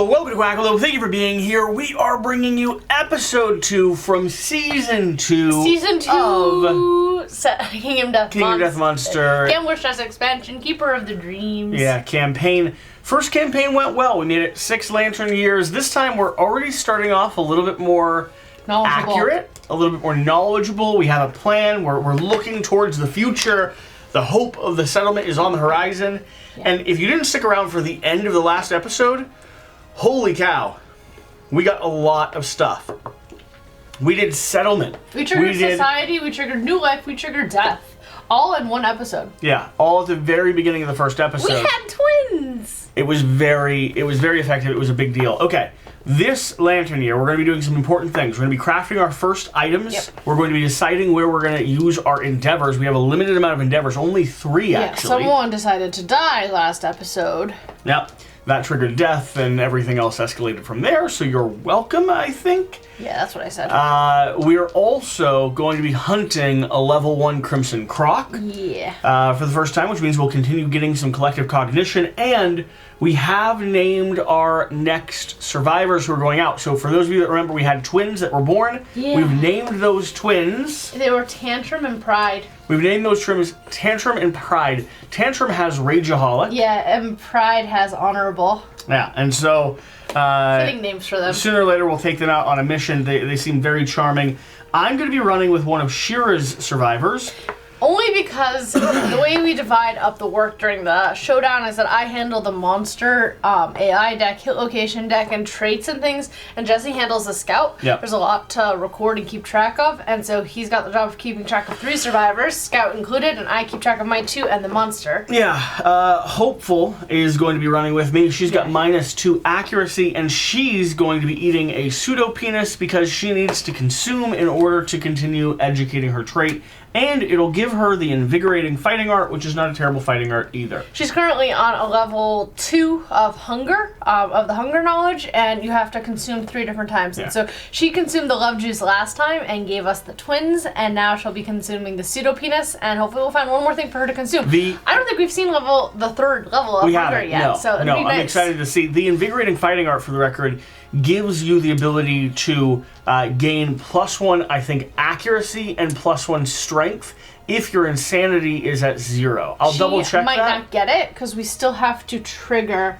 welcome to Quackalope. Thank you for being here. We are bringing you episode 2 from season 2. Season 2 of Kingdom Death Monster. Gambler's Chest expansion, Keeper of the Dreams. Yeah, campaign. First campaign went well. We made it 6 lantern years. This time we're already starting off a little bit more accurate, a little bit more knowledgeable. We have a plan. We're looking towards the future. The hope of the settlement is on the horizon. Yeah. And if you didn't stick around for the end of the last episode, holy cow, we got a lot of stuff. We did settlement. We triggered society, we triggered new life, we triggered death. All in one episode. Yeah, all at the very beginning of the first episode. We had twins! It was very effective. It was a big deal. Okay, this lantern year, we're going to be doing some important things. We're going to be crafting our first items. Yep. We're going to be deciding where we're going to use our endeavors. We have a limited amount of endeavors, only 3 actually. Someone decided to die last episode. Yep. That triggered death, and everything else escalated from there, so you're welcome, I think. Yeah, that's what I said. We're also going to be hunting a level 1 Crimson Crock. Yeah. For the first time, which means we'll continue getting some collective cognition, and we have named our next survivors who are going out. So for those of you that remember, we had twins that were born. Yeah. We've named those twins. They were Tantrum and Pride. We've named those twins Tantrum and Pride. Tantrum has Rageaholic. Yeah, and Pride has Honorable. Yeah, and so... fitting names for them. Sooner or later, we'll take them out on a mission. They seem very charming. I'm going to be running with one of Shira's survivors. Only because the way we divide up the work during the showdown is that I handle the monster AI deck, hit location deck, and traits and things, and Jesse handles the scout. Yep. There's a lot to record and keep track of, and so he's got the job of keeping track of 3 survivors, scout included, and I keep track of my 2 and the monster. Yeah, Hopeful is going to be running with me. She's got -2 accuracy, and she's going to be eating a pseudo-penis because she needs to consume in order to continue educating her trait. And it'll give her the invigorating fighting art, which is not a terrible fighting art either. She's currently on a level 2 of hunger, of the hunger knowledge, and you have to consume 3 different times. Yeah. And so she consumed the love juice last time and gave us the twins, and now she'll be consuming the pseudo-penis, and hopefully we'll find one more thing for her to consume. I don't think we've seen the 3rd level of hunger yet, no, so it'll be nice. I'm excited to see. The invigorating fighting art, for the record, gives you the ability to gain +1, I think, accuracy and +1 strength if your insanity is at 0. I'll double check that. She might not get it because we still have to trigger,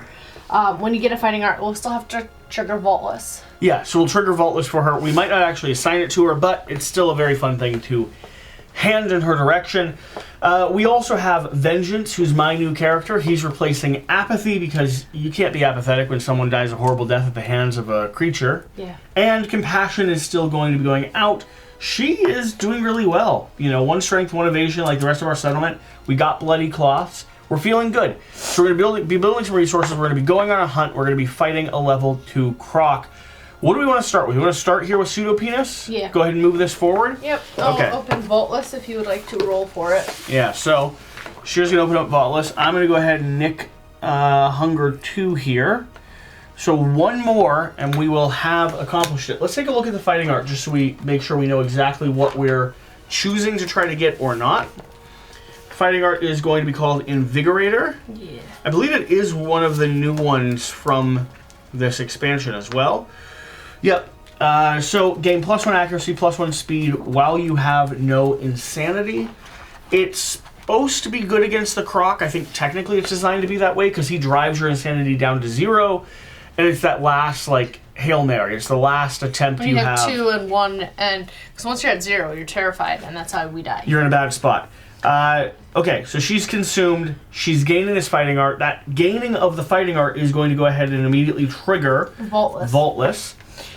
when you get a fighting art, we'll still have to trigger Vaultless. Yeah, so we'll trigger Vaultless for her. We might not actually assign it to her, but it's still a very fun thing to hand in her direction. We also have Vengeance, who's my new character. He's replacing Apathy because you can't be apathetic when someone dies a horrible death at the hands of a creature. Yeah. And Compassion is still going to be going out. She is doing really well. 1 strength, 1 evasion, like the rest of our settlement. We got bloody cloths. We're feeling good. So we're going to be building some resources. We're going to be going on a hunt. We're going to be fighting a level 2 Crock. What do we want to start with? We want to start here with Pseudo-Penis? Yeah. Go ahead and move this forward? Yep. I'll open Vaultless if you would like to roll for it. Yeah, so Shira's going to open up Vaultless. I'm going to go ahead and nick Hunger 2 here. So 1 more, and we will have accomplished it. Let's take a look at the fighting art just so we make sure we know exactly what we're choosing to try to get or not. Fighting art is going to be called Invigorator. Yeah. I believe it is one of the new ones from this expansion as well. Yep. So gain +1 accuracy, +1 speed while you have no insanity. It's supposed to be good against the Croc. I think technically it's designed to be that way because he drives your insanity down to 0. And it's that last, Hail Mary. It's the last attempt you have. 2 and 1, and because once you're at 0, you're terrified, and that's how we die. You're in a bad spot. Okay, so she's consumed. She's gaining this fighting art. That gaining of the fighting art is going to go ahead and immediately trigger Vaultless.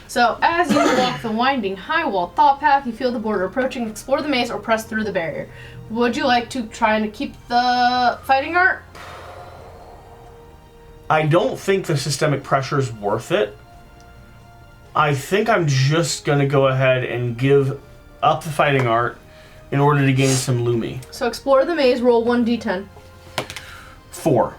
So, as you walk the winding high wall thought path, you feel the border approaching, explore the maze, or press through the barrier. Would you like to try and keep the fighting art? I don't think the systemic pressure is worth it. I think I'm just going to go ahead and give up the fighting art in order to gain some Lumi. So, explore the maze, roll 1d10. 4.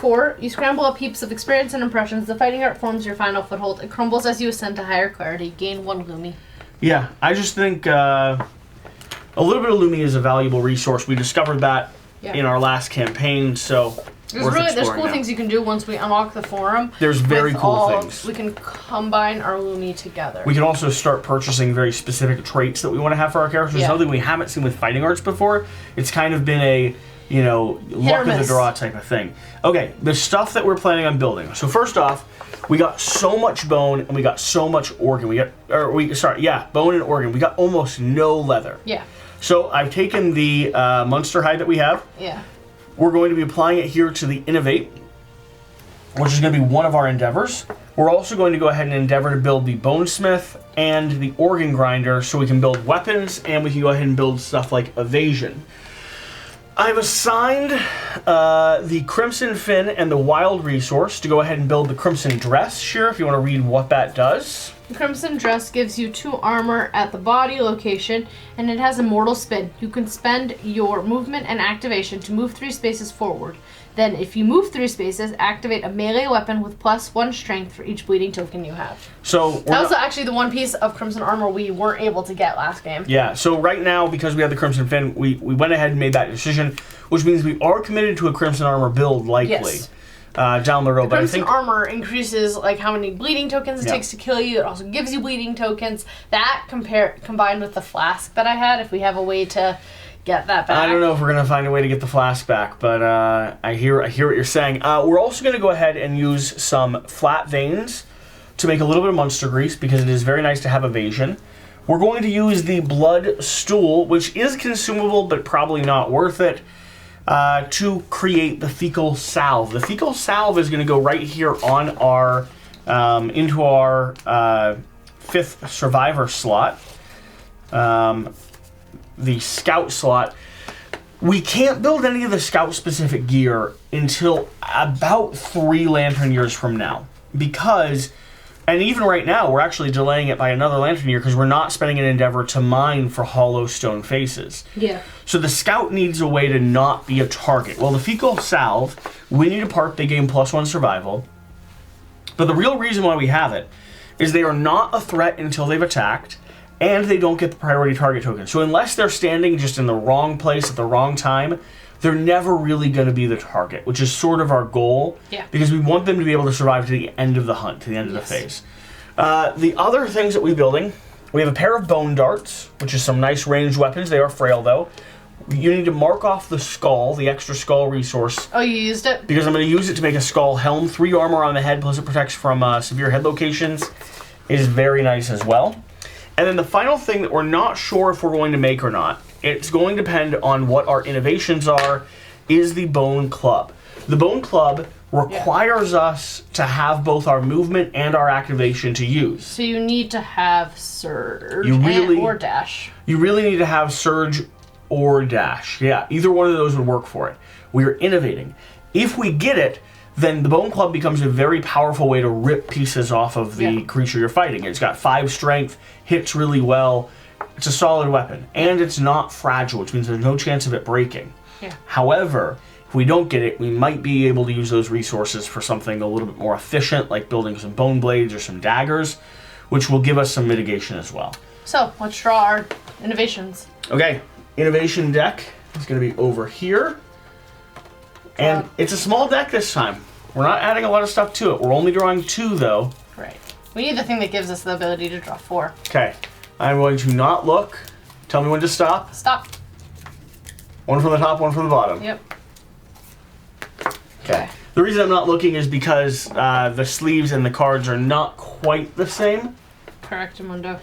4, you scramble up heaps of experience and impressions. The fighting art forms your final foothold. It crumbles as you ascend to higher clarity. Gain 1 Lumi. Yeah, I just think a little bit of Lumi is a valuable resource. We discovered that in our last campaign, so There's cool things you can do once we unlock the forum. There's very cool things. We can combine our Lumi together. We can also start purchasing very specific traits that we want to have for our characters. Something we haven't seen with fighting arts before. It's kind of been a, luck of the draw type of thing. Okay, the stuff that we're planning on building. So first off, we got so much bone and we got so much organ. Bone and organ. We got almost no leather. Yeah. So I've taken the monster hide that we have. Yeah. We're going to be applying it here to the Innovate, which is going to be one of our endeavors. We're also going to go ahead and endeavor to build the Bonesmith and the Organ Grinder so we can build weapons and we can go ahead and build stuff like evasion. I've assigned the Crimson Fin and the Wild Resource to go ahead and build the Crimson Dress. Sure, if you want to read what that does. The Crimson Dress gives you 2 armor at the body location, and it has a mortal spin. You can spend your movement and activation to move 3 spaces forward. Then, if you move 3 spaces, activate a melee weapon with +1 strength for each bleeding token you have. So that was actually the one piece of Crimson Armor we weren't able to get last game. Yeah, so right now, because we have the Crimson Fin, we went ahead and made that decision, which means we are committed to a Crimson Armor build, likely. Yes. Down the road. The Crimson Armor increases how many bleeding tokens it takes to kill you. It also gives you bleeding tokens. That combined with the flask that I had, if we have a way to get that back. I don't know if we're going to find a way to get the flask back, but I hear what you're saying. We're also going to go ahead and use some flat veins to make a little bit of monster grease because it is very nice to have evasion. We're going to use the blood stool, which is consumable but probably not worth it, to create the fecal salve. The fecal salve is going to go right here on our into our 5th survivor slot, the scout slot. We can't build any of the scout specific gear until about 3 lantern years from now, because, and even right now we're actually delaying it by another lantern year because we're not spending an endeavor to mine for hollow stone faces. Yeah. So the scout needs a way to not be a target. Well, the fecal salve, we need a part, they gain +1 survival. But the real reason why we have it is they are not a threat until they've attacked, and they don't get the priority target token. So unless they're standing just in the wrong place at the wrong time, they're never really going to be the target, which is sort of our goal. Yeah. Because we want them to be able to survive to the end of the hunt, to the end of the phase. The other things that we're building, we have a pair of bone darts, which is some nice ranged weapons. They are frail though. You need to mark off the skull, the extra skull resource. Oh, you used it? Because I'm going to use it to make a skull helm. 3 armor on the head, plus it protects from severe head locations. It is very nice as well. And then the final thing that we're not sure if we're going to make or not, it's going to depend on what our innovations are, is the Bone Club. The Bone Club requires us to have both our movement and our activation to use. So you need to have Surge or Dash. You really need to have Surge or Dash. Yeah, either one of those would work for it. We are innovating. If we get it, then the Bone Club becomes a very powerful way to rip pieces off of the creature you're fighting. It's got 5 strength, hits really well. It's a solid weapon, and it's not fragile, which means there's no chance of it breaking. Yeah. However, if we don't get it, we might be able to use those resources for something a little bit more efficient, like building some bone blades or some daggers, which will give us some mitigation as well. So, let's draw our innovations. Okay, innovation deck is going to be over here. And it's a small deck this time. We're not adding a lot of stuff to it. We're only drawing 2, though. Right. We need the thing that gives us the ability to draw 4. Okay. I'm going to not look. Tell me when to stop. Stop. 1 from the top, 1 from the bottom. Yep. Okay. The reason I'm not looking is because the sleeves and the cards are not quite the same. Correct, Mundo.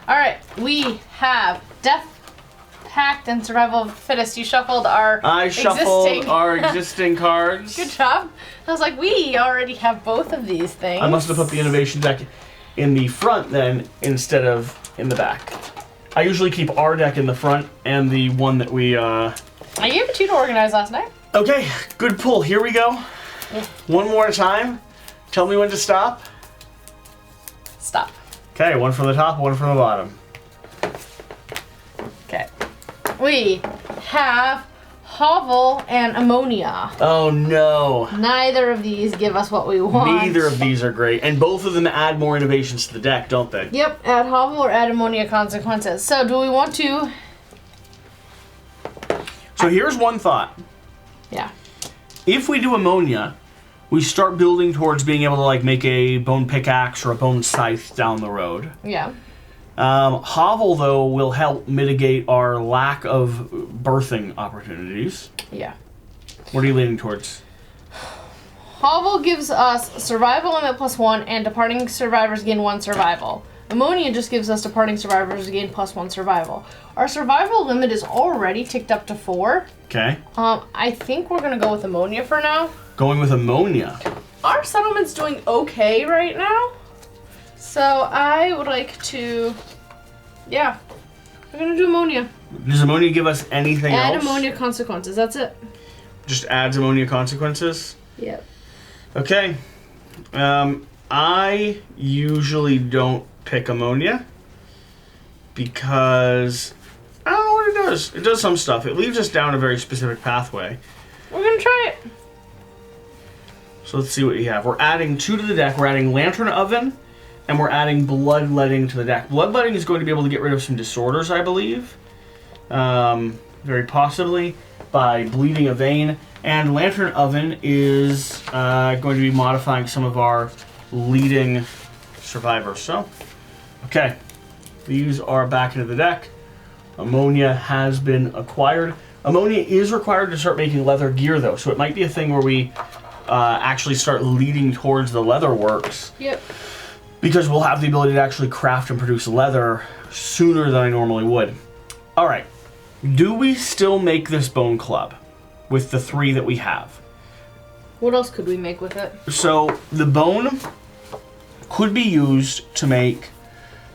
Alright, we have Death Pact and Survival of the Fittest. You shuffled our existing cards. Good job. I was like, we already have both of these things. I must have put the innovation deck in the front then instead of in the back. I usually keep our deck in the front and the one that we I gave it to you to organize last night. Okay, good pull. Here we go. Yeah. One more time. Tell me when to stop. Stop. Okay, 1 from the top, 1 from the bottom. Okay. We have Hovel and Ammonia. Oh no. Neither of these give us what we want. Neither of these are great. And both of them add more innovations to the deck, don't they? Yep, add Hovel or add Ammonia consequences. So do we want to... So here's one thought. Yeah. if we do ammonia, we start building towards being able to like make a bone pickaxe or a bone scythe down the road. Yeah. Hovel, though, will help mitigate our lack of birthing opportunities. Yeah. What are you leaning towards? Hovel gives us survival limit +1 and departing survivors gain 1 survival. Ammonia just gives us departing survivors gain +1 survival. Our survival limit is already ticked up to 4. Okay. I think we're gonna go with ammonia for now. Going with ammonia. Our settlement's doing okay right now. So I would like to, yeah, we're gonna do ammonia. Does ammonia give us anything else? Add ammonia consequences, that's it. Just adds ammonia consequences? Yep. Okay. I usually don't pick ammonia because I don't know what it does. It does some stuff. It leads us down a very specific pathway. We're gonna try it. So let's see what you have. We're adding 2 to the deck. We're adding Lantern Oven, and we're adding Bloodletting to the deck. Bloodletting is going to be able to get rid of some disorders, I believe. Very possibly by bleeding a vein. And Lantern Oven is going to be modifying some of our leading survivors. So, okay. These are back into the deck. Ammonia has been acquired. Ammonia is required to start making leather gear, though. So it might be a thing where we actually start leading towards the leather works. Yep. Because we'll have the ability to actually craft and produce leather sooner than I normally would. All right. Do we still make this bone club with the 3 that we have? What else could we make with it? So the bone could be used to make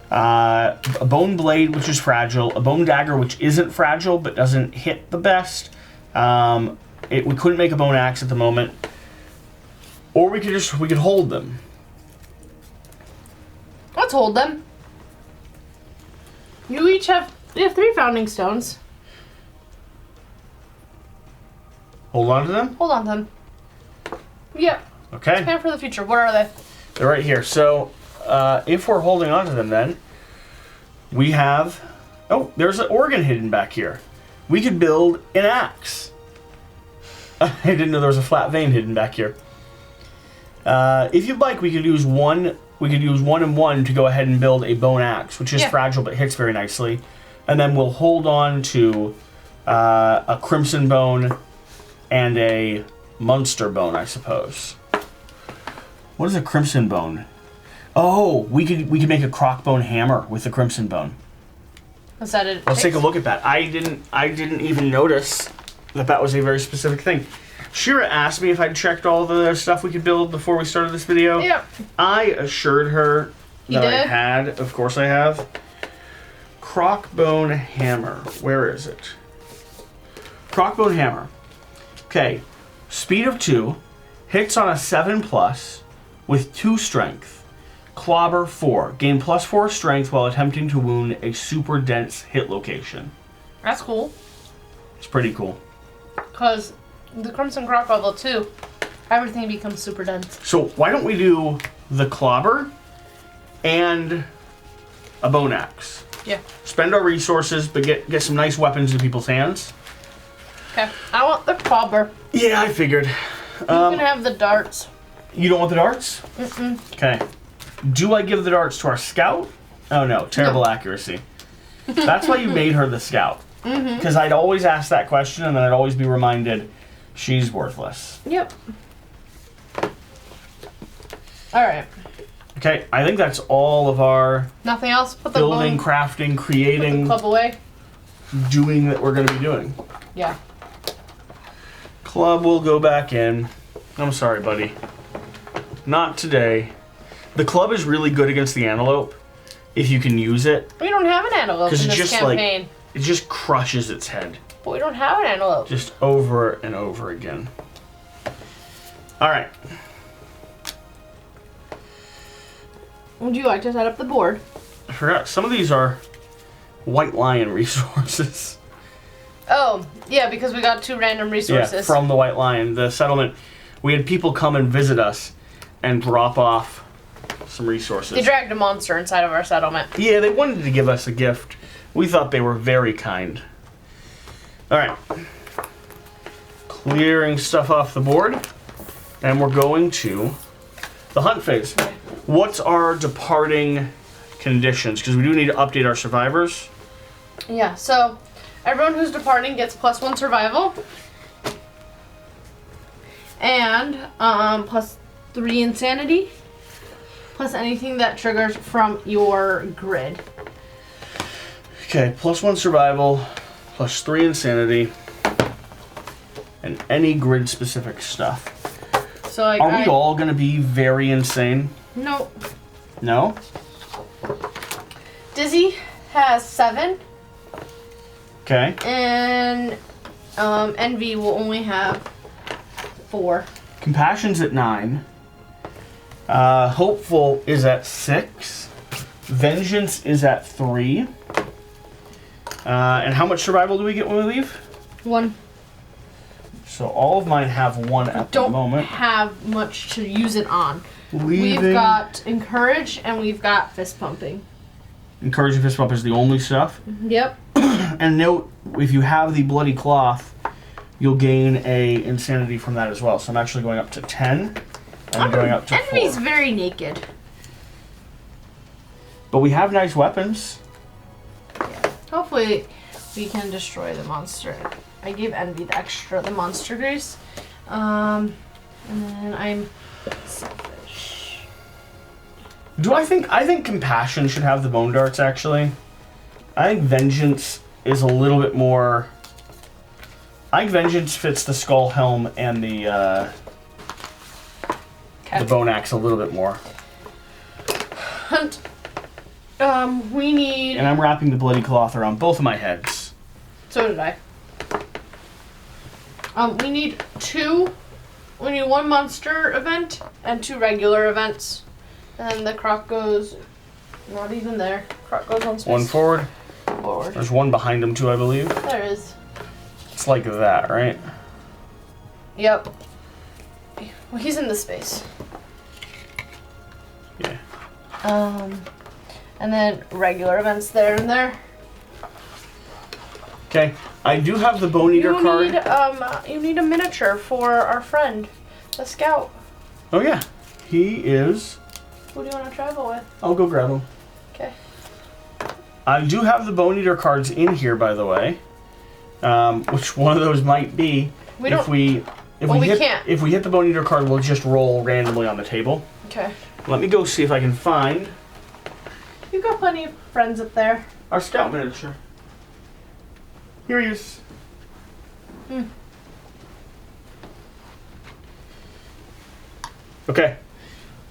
a bone blade, which is fragile, a bone dagger, which isn't fragile but doesn't hit the best. We couldn't make a bone axe at the moment, or we could hold them. Let's hold them. We have 3 founding stones. Hold on to them? Hold on to them. Yep. Okay. Plan for the future. What are they? They're right here. So, if we're holding on to them then, we have... Oh, there's an organ hidden back here. We could build an axe. I didn't know there was a flat vein hidden back here. If you'd like, we could use one and one to go ahead and build a bone axe, which is fragile but hits very nicely. And then we'll hold on to a crimson bone and a Munster bone, I suppose. What is a crimson bone? Oh, we could make a crock bone hammer with the crimson bone. Is that it? Let's take a look at that. I didn't even notice that was a very specific thing. Shira asked me if I'd checked all the stuff we could build before we started this video. Yep. I assured her that I had. Of course I have. Crock bone hammer. Where is it? Crock bone hammer. Okay. Speed of 2. Hits on a 7+ with 2 strength. Clobber 4. Gain +4 strength while attempting to wound a super dense hit location. That's cool. It's pretty cool. Because the Crimson Crock level 2, everything becomes super dense. So why don't we do the clobber and a bone axe? Yeah. Spend our resources, but get some nice weapons in people's hands. Okay. I want the clobber. Yeah, I figured. You can have the darts. You don't want the darts? Mm-mm. Okay. Do I give the darts to our scout? Oh no, terrible accuracy. That's why you made her the scout. Because I'd always ask that question and then I'd always be reminded she's worthless. Yep. Alright. Okay, I think that's all of our Nothing else? Put the building, bone, crafting, put creating, the club away. doing that we're going to be doing. Yeah. Club will go back in. I'm sorry, buddy. Not today. The club is really good against the antelope if you can use it. We don't have an antelope in Because this campaign. it just crushes its head. But we don't have an antelope. Just over and over again. Alright. Would you like to set up the board? I forgot. Some of these are White Lion resources. Oh, yeah, because we got 2 random resources. Yeah, from the White Lion. The settlement. We had people come and visit us and drop off some resources. They dragged a monster inside of our settlement. Yeah, they wanted to give us a gift. We thought they were very kind. Alright. clearing stuff off the board. And we're going to the hunt phase. What's our departing conditions? Because we do need to update our survivors. Yeah, so everyone who's departing gets +1 survival. And +3 insanity. Plus anything that triggers from your grid. Okay, +1 survival, +3 insanity, and any grid specific stuff. So like, are we all gonna be very insane? No. No? Dizzy has 7. Okay. And Envy will only have 4. Compassion's at 9. Hopeful is at 6. Vengeance is at 3. And how much survival do we get when we leave? 1. So all of mine have 1 at the moment. Don't have much to use it on. Leaving. We've got Encourage and we've got Fist Pumping. Encourage and Fist Pump is the only stuff. Yep. And note, if you have the Bloody Cloth, you'll gain a insanity from that as well. So I'm actually going up to 10. And I'm going up to 4. Envy's very naked. But we have nice weapons. Yeah. Hopefully we can destroy the monster. I gave Envy the monster grease. And then I'm selfish. I think Compassion should have the bone darts actually. I think Vengeance is a little bit more. I think Vengeance fits the skull helm and the bone axe a little bit more. Hunt. We need. And I'm wrapping the Bloody Cloth around both of my heads. So did I. We need 2. We need 1 monster event and 2 regular events. And the Crock goes not even there. Crock goes on space. 1 forward. Forward. There's 1 behind him too, I believe. There is. It's like that, right? Yep. Well, he's in the space. Yeah. And then regular events there and there. Okay, I do have the Bone Eater card. You need a miniature for our friend, the scout. Oh yeah, he is. Who do you want to travel with? I'll go grab him. Okay. I do have the Bone Eater cards in here, by the way. Which one of those might be? If we hit the Bone Eater card, we'll just roll randomly on the table. Okay. Let me go see if I can find. You've got plenty of friends up there. Our scout miniature. Here he is. Okay.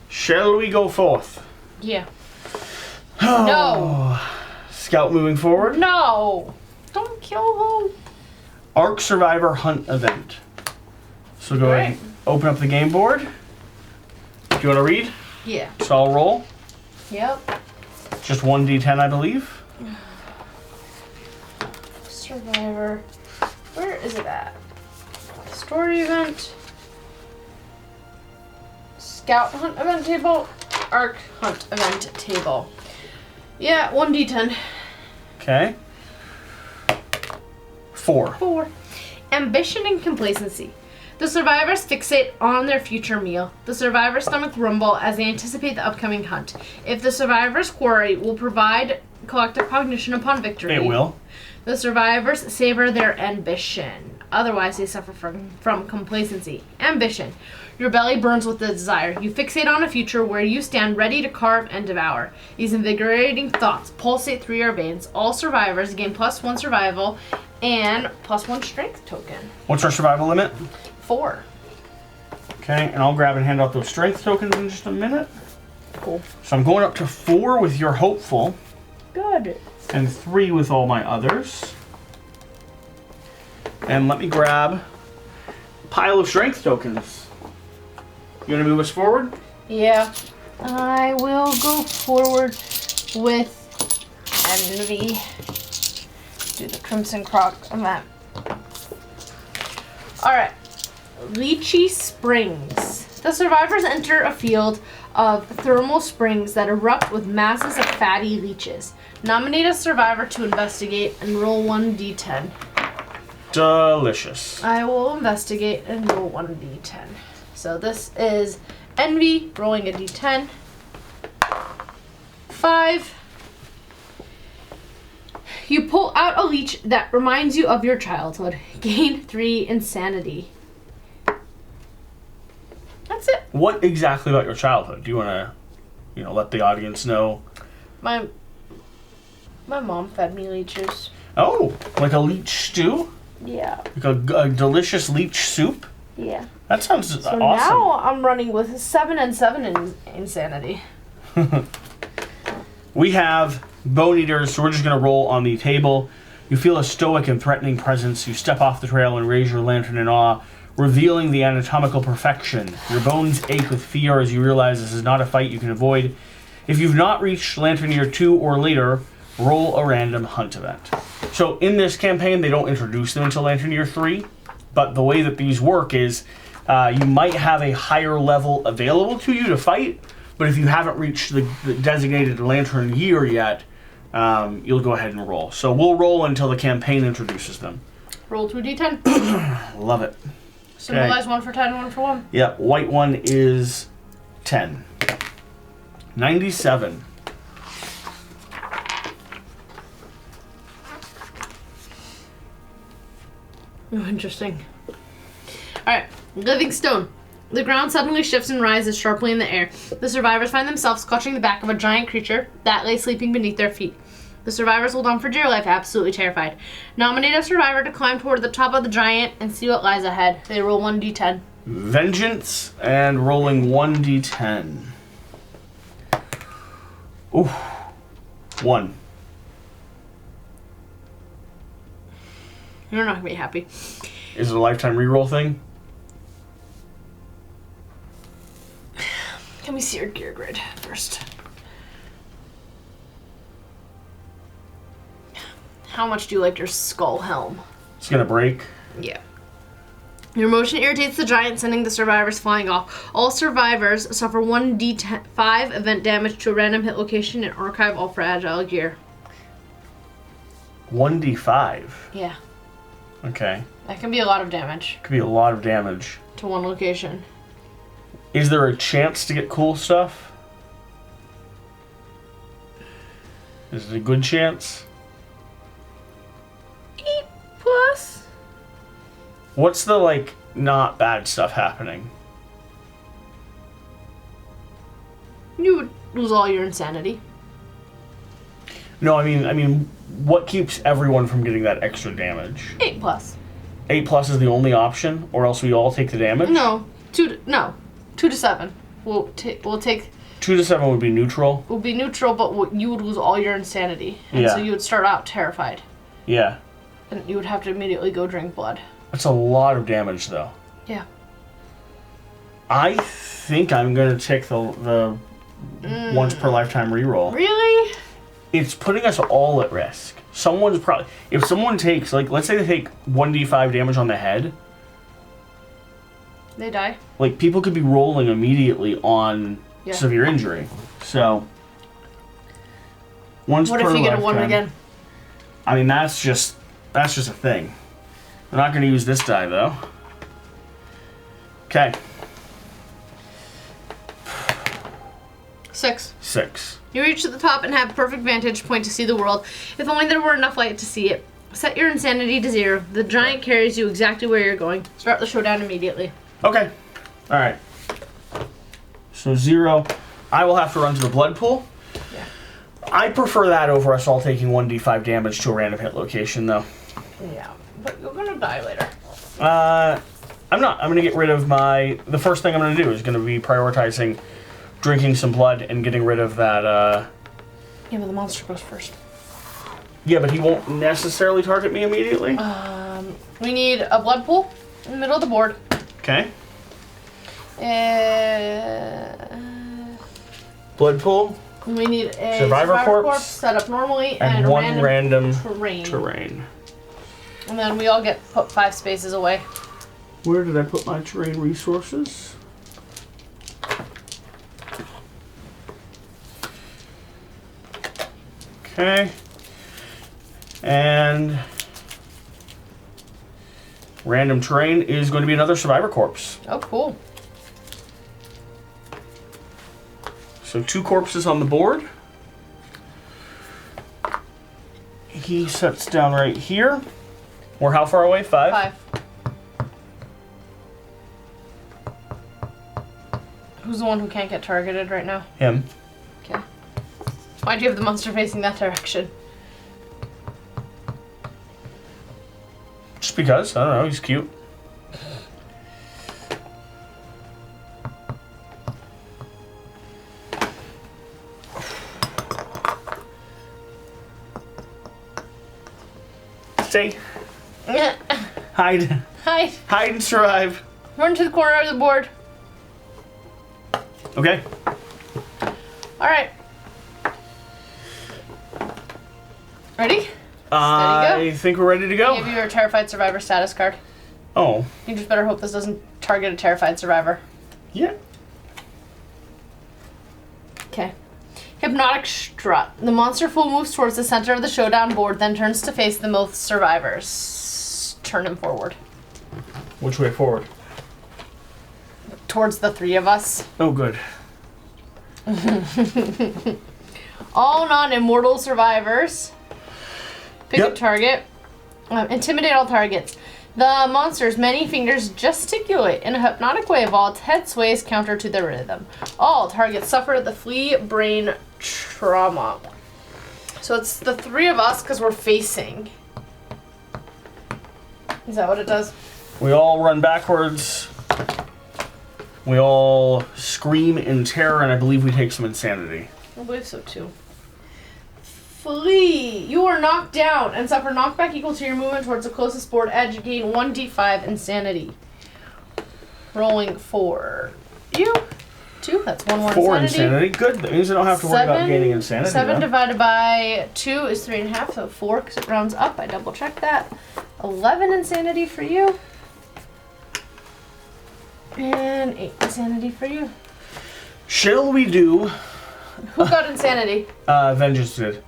Shall we go forth? Yeah. No. Scout moving forward. No. Don't kill him. Ark Survivor Hunt Event. So go ahead and open up the game board. Do you want to read? Yeah. So I'll roll. Yep. Just 1d10, I believe. Survivor. Where is it at? Story event. Scout hunt event table. Ark hunt event table. Yeah, 1d10. Okay. 4. 4. Ambition and complacency. The survivors fixate on their future meal. The survivors' stomach rumble as they anticipate the upcoming hunt. If the survivors' quarry will provide collective cognition upon victory. It will. The survivors savor their ambition. Otherwise, they suffer from complacency. Ambition. Your belly burns with the desire. You fixate on a future where you stand ready to carve and devour. These invigorating thoughts pulsate through your veins. All survivors gain +1 survival and +1 strength token. What's our survival limit? 4. Okay, and I'll grab and hand out those strength tokens in just a minute. Cool. So I'm going up to 4 with your hopeful. Good. And 3 with all my others. And let me grab a pile of strength tokens. You want to move us forward? Yeah. I will go forward with Envy. Do the Crimson Crock event. Alright. Leechy Springs. The survivors enter a field of thermal springs that erupt with masses of fatty leeches. Nominate a survivor to investigate and roll 1d10. Delicious. I will investigate and roll 1d10. So this is Envy, rolling a d10. 5. You pull out a leech that reminds you of your childhood. Gain 3 insanity. That's it. What exactly about your childhood? Do you want to, let the audience know? My mom fed me leeches. Oh, like a leech stew? Yeah. Like a delicious leech soup? Yeah. That sounds So awesome. now I'm running with 7 and 7 in insanity. We have bone eaters, so we're just going to roll on the table. You feel a stoic and threatening presence. You step off the trail and raise your lantern in awe, revealing the anatomical perfection. Your bones ache with fear as you realize this is not a fight you can avoid. If you've not reached Lantern Year 2 or later, roll a random hunt event. So in this campaign, they don't introduce them until Lantern Year 3, but the way that these work is you might have a higher level available to you to fight, but if you haven't reached the designated Lantern Year yet, you'll go ahead and roll. So we'll roll until the campaign introduces them. Roll 2d10. Love it. Symbolize 1 for 10 and 1 for 1. Yep, white one is 10. 97. Oh, interesting. Alright, living stone. The ground suddenly shifts and rises sharply in the air. The survivors find themselves clutching the back of a giant creature that lay sleeping beneath their feet. The survivors hold on for dear life, absolutely terrified. Nominate a survivor to climb toward the top of the giant and see what lies ahead. They roll 1d10. Vengeance and rolling 1d10. Ooh. 1. You're not going to be happy. Is it a lifetime reroll thing? Can we see your gear grid first? How much do you like your skull helm? It's gonna break. Yeah. Your motion irritates the giant, sending the survivors flying off. All survivors suffer 1d5 event damage to a random hit location and archive all fragile gear. 1d5. Yeah. Okay. That can be a lot of damage Could be a lot of damage. to one location. Is there a chance to get cool stuff? Is it a good chance? 8+. What's the, not bad stuff happening? You would lose all your insanity. No, I mean, what keeps everyone from getting that extra damage? 8+. 8+ is the only option, or else we all take the damage? No. 2 to 7. We'll take 2 to 7 would be neutral. Will be neutral, but you would lose all your insanity. And so you would start out terrified. Yeah. And you would have to immediately go drink blood. That's a lot of damage, though. Yeah. I think I'm going to take the once per lifetime reroll. Really? It's putting us all at risk. Someone's probably... If someone takes, let's say they take 1d5 damage on the head. They die. People could be rolling immediately on severe injury. So, once per lifetime... What if you get a 1 again? I mean, that's just a thing. I'm not going to use this die, though. Okay. 6. You reach to the top and have a perfect vantage point to see the world. If only there were enough light to see it. Set your insanity to 0. The giant carries you exactly where you're going. Start the showdown immediately. Okay. Alright. So 0. I will have to run to the blood pool. Yeah. I prefer that over us all taking 1d5 damage to a random hit location, though. Yeah, but you're gonna die later. I'm not. I'm gonna get rid of the first thing I'm gonna do is gonna be prioritizing drinking some blood and getting rid of that, Yeah, but the monster goes first. Yeah, but he won't necessarily target me immediately. We need a blood pool in the middle of the board. Okay. Blood pool. We need a survivor corpse set up normally and one random terrain. And then we all get put 5 spaces away. Where did I put my terrain resources? Okay. And random terrain is going to be another survivor corpse. Oh, cool. So 2 corpses on the board. He sets down right here. We're how far away? 5? 5. Who's the one who can't get targeted right now? Him. Okay. Why'd you have the monster facing that direction? Just because. I don't know. He's cute. Stay. Hide. Hide. Hide and survive. Run to the corner of the board. Okay. Alright. Ready? I think we're ready to go. I'll give you your Terrified Survivor status card. Oh. You just better hope this doesn't target a Terrified Survivor. Yeah. Okay. Hypnotic Strut. The monster fool moves towards the center of the showdown board, then turns to face the most survivors. Turn him forward. Which way forward? Towards the 3 of us. Oh, good. All non-immortal survivors. Pick Yep. a target. Intimidate all targets. The monster's many fingers gesticulate in a hypnotic way while its head sways counter to the rhythm. All targets suffer the flea brain trauma. So it's the 3 of us because we're facing. Is that what it does? We all run backwards. We all scream in terror, and I believe we take some insanity. I believe so too. Flee! You are knocked down and suffer knockback equal to your movement towards the closest board edge. Gain 1d5 insanity. Rolling 4. You. 2. That's 1 more 4 insanity. insanity. Good. That means I don't have to worry about gaining insanity. 7 though. divided by 2 is 3.5, so 4 because it rounds up. I double checked that. 11 insanity for you. And 8 insanity for you. Shall we do... Who got insanity? Vengeance did.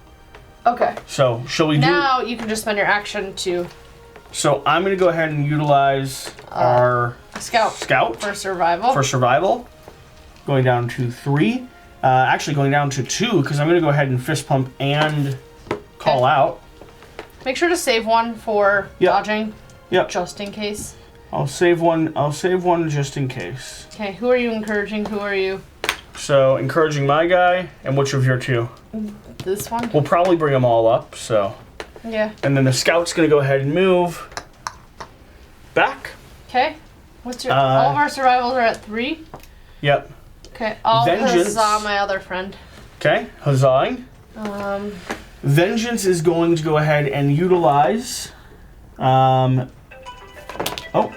Okay. So, shall we do... Now you can just spend your action to... So, I'm going to go ahead and utilize our... Scout. For survival. For survival. Going down to 3. Actually, going down to 2, because I'm going to go ahead and fist pump and call out. Make sure to save one for dodging. Yep. Just in case. I'll save one just in case. Okay, who are you encouraging? Who are you? So, encouraging my guy, and which of your 2? This one? We'll probably bring them all up, so. Yeah. And then the scout's gonna go ahead and move back. Okay. What's your... all of our survivals are at 3? Yep. Okay, I'll Vengeance. huzzah my other friend. Okay, huzzahing. Vengeance is going to go ahead and utilize... Oh,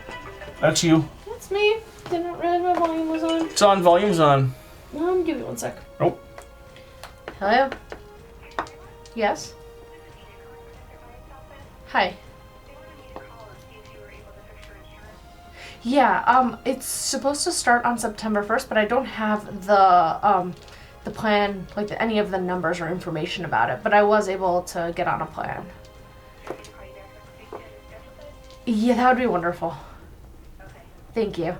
that's you. That's me. Didn't realize my volume was on. It's on, volume's on. Give me 1 sec. Oh. Hello? Yes? Hi. Yeah, it's supposed to start on September 1st, but I don't have the plan, like any of the numbers or information about it, but I was able to get on a plan. Yeah, that would be wonderful. Thank you.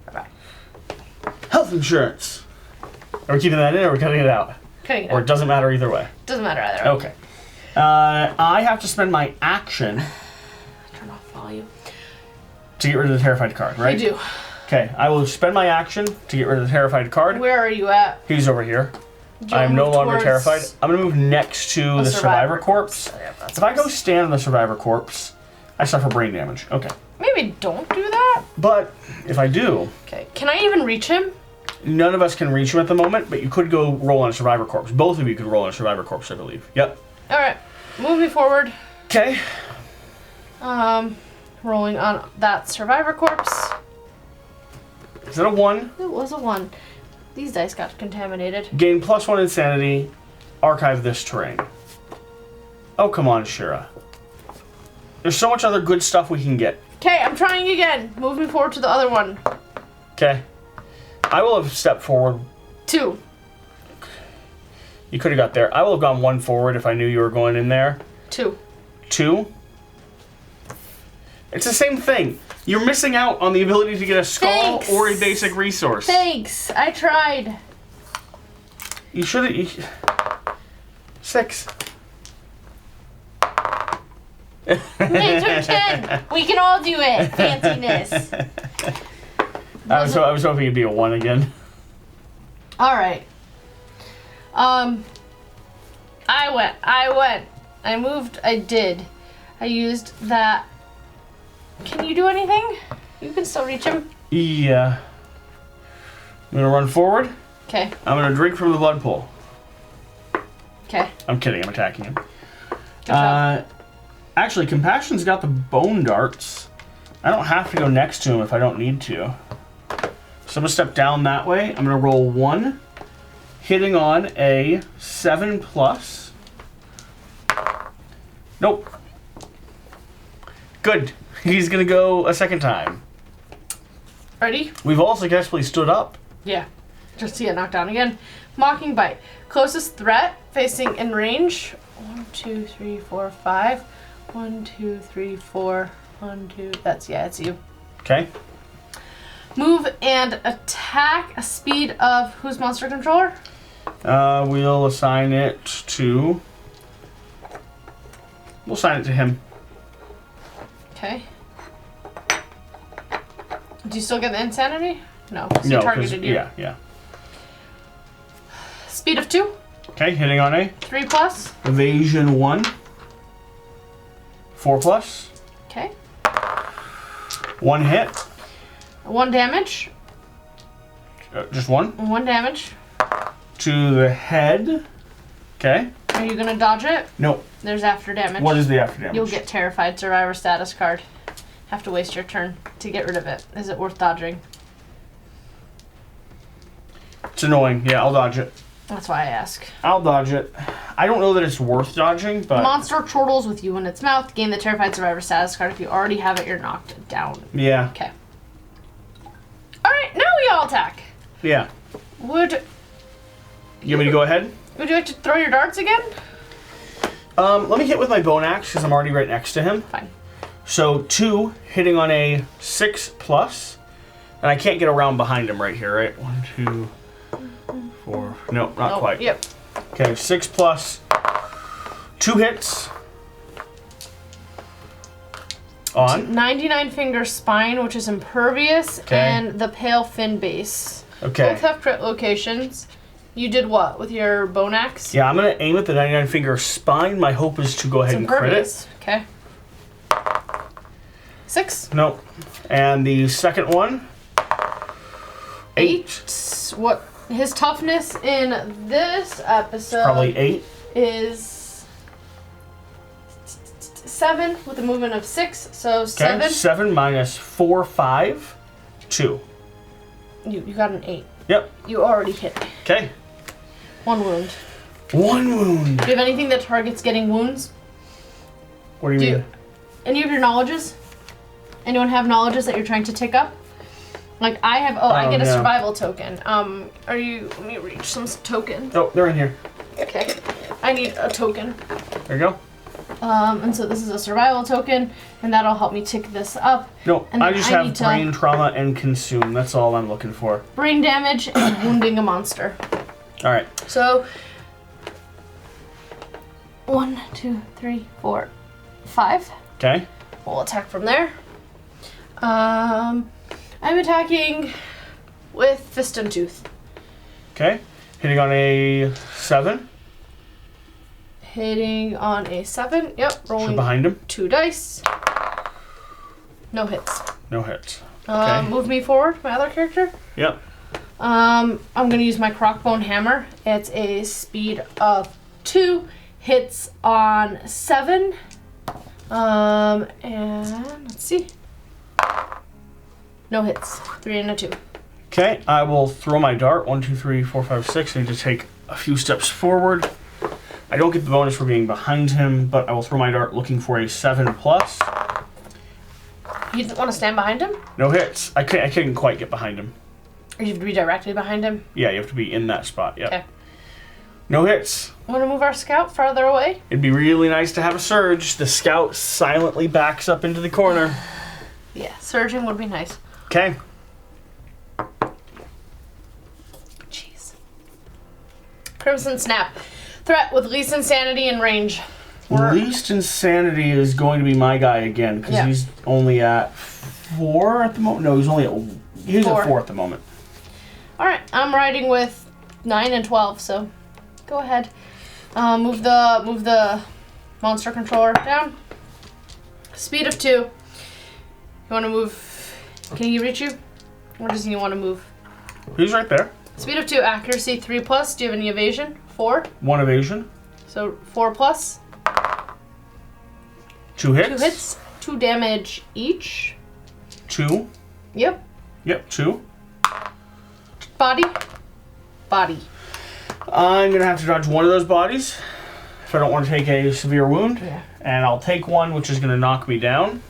Bye-bye. Health insurance. Are we keeping that in or are we cutting it out? Cutting it Or out. it doesn't matter either way? Doesn't matter either. Okay. I have to spend my action Turn off volume. to get rid of the terrified card, right? You do. Okay, I will spend my action to get rid of the terrified card. Where are you at? He's over here. Do you I'm wanna no move longer towards terrified. I'm going to move next to a the survivor corpse. Oh, yeah, that's If I go nice. stand on the survivor corpse, I suffer brain damage. Okay. Maybe don't do that. But if I do, Okay. Can I even reach him? none of us can reach him at the moment, but you could go roll on a survivor corpse. Both of you could roll on a survivor corpse, I believe. Yep. All right. Move me forward. Okay. Rolling on that survivor corpse. Is that a 1? It was a 1. These dice got contaminated. Gain +1 insanity. Archive this terrain. Oh, come on, Shira. There's so much other good stuff we can get. Okay, I'm trying again. Move me forward to the other one. Okay. I will have stepped forward. 2. You could have got there. I will have gone 1 forward if I knew you were going in there. 2. 2. It's the same thing. You're missing out on the ability to get a skull or a basic resource. Thanks. I tried. You should have... 6. Hey, turn 10. We can all do it. Fanciness. I was hoping it'd be a 1 again. All right. I went. I moved. I did. I used that. Can you do anything? You can still reach him. Yeah. I'm gonna run forward. Okay. I'm gonna drink from the blood pool. Okay. I'm kidding. I'm attacking him. Good job. Actually, Compassion's got the bone darts. I don't have to go next to him if I don't need to. So I'm gonna step down that way. I'm gonna roll 1, hitting on a 7+. Nope. Good. He's gonna go a second time. Ready? We've all successfully stood up. Yeah. Just to get knocked down again. Mocking bite. Closest threat facing in range. 1, 2, 3, 4, 5. 1, 2, 3, 4. 1, 2. That's it's you. Okay. Move and attack. A speed of who's monster controller? We'll assign it to. We'll assign it to him. Okay. Do you still get the insanity? No. So No, you targeted you. Yeah. Speed of 2. Okay, hitting on a 3+. evasion 1. 4+. Okay. 1 hit. 1 damage. Just 1. 1 damage. To the head. Okay. Are you gonna dodge it? Nope. There's after damage. What is the after damage? You'll get terrified survivor status card. Have to waste your turn to get rid of it. Is it worth dodging? It's annoying. Yeah, I'll dodge it. That's why I ask. I'll dodge it. I don't know that it's worth dodging, but... Monster chortles with you in its mouth. Gain the terrified survivor status card. If you already have it, you're knocked down. Yeah. Okay. Alright, now we all attack. Yeah. Would You want me to go ahead? you like to throw your darts again? Let me hit with my bone axe, because I'm already right next to him. Fine. So 2, hitting on a 6+. And I can't get around behind him right here, right? 1, 2, 4. Nope, not quite. Yep. Okay, 6+. 2 hits. On. 99 finger spine, which is impervious, Okay. and the pale fin base. Okay. Both have crit locations. You did what with your bone axe? Yeah, I'm going to aim at the 99 finger spine. My hope is to go ahead and crit it. Okay. 6. Nope. And the second one. 8. What his toughness in this episode Probably 8. is 7 with a movement of 6, so Okay. 7. 7 minus 4, 5, 2. You got an 8. Yep. You already hit. Okay. 1 wound. 1 wound. Do you have anything that targets getting wounds? What do you mean? Any of your knowledges? Anyone have knowledges that you're trying to take up? Like I have. Oh, I get a survival token. Are you? Let me reach some token. Oh, they're in here. Okay. I need a token. There you go. And so this is a survival token, and that'll help me tick this up. No, And I then just I have need to- brain trauma and consume. That's all I'm looking for. Brain damage and wounding a monster. All right. So 1, 2, 3, 4, 5. Okay. We'll attack from there. I'm attacking with Fist and Tooth. Okay. Hitting on a 7. Hitting on a 7. Yep. So Rolling behind him. 2 dice. No hits. No hits. Okay. Move me forward, my other character. Yep. I'm gonna use my Crockbone Hammer. It's a speed of 2. Hits on 7. And let's see. No hits. 3 and a 2. Okay. I will throw my dart. 1, 2, 3, 4, 5, 6. I need to take a few steps forward. I don't get the bonus for being behind him, but I will throw my dart looking for a 7+. You want to stand behind him? No hits. I couldn't quite get behind him. Or you have to be directly behind him? Yeah, you have to be in that spot. Yep. Okay. No hits. Want to move our scout farther away? It'd be really nice to have a surge. The scout silently backs up into the corner. Yeah, surging would be nice. Okay. Jeez. Crimson Snap. Threat with least insanity and range. Least insanity is going to be my guy again, because he's only at 4 at the moment. No, he's only at 4 at the moment. Alright, I'm riding with 9 and 12, so go ahead. Move the monster controller down. Speed of 2. You want to move? Can he reach you? Or does he want to move? He's right there. Speed of 2, accuracy 3+. Do you have any evasion? 4. 1 evasion. So 4+. 2 hits. 2 hits. 2 damage each. 2. Yep. Yep, 2. Body. Body. I'm going to have to dodge one of those bodies if I don't want to take a severe wound. Yeah. And I'll take one, which is going to knock me down.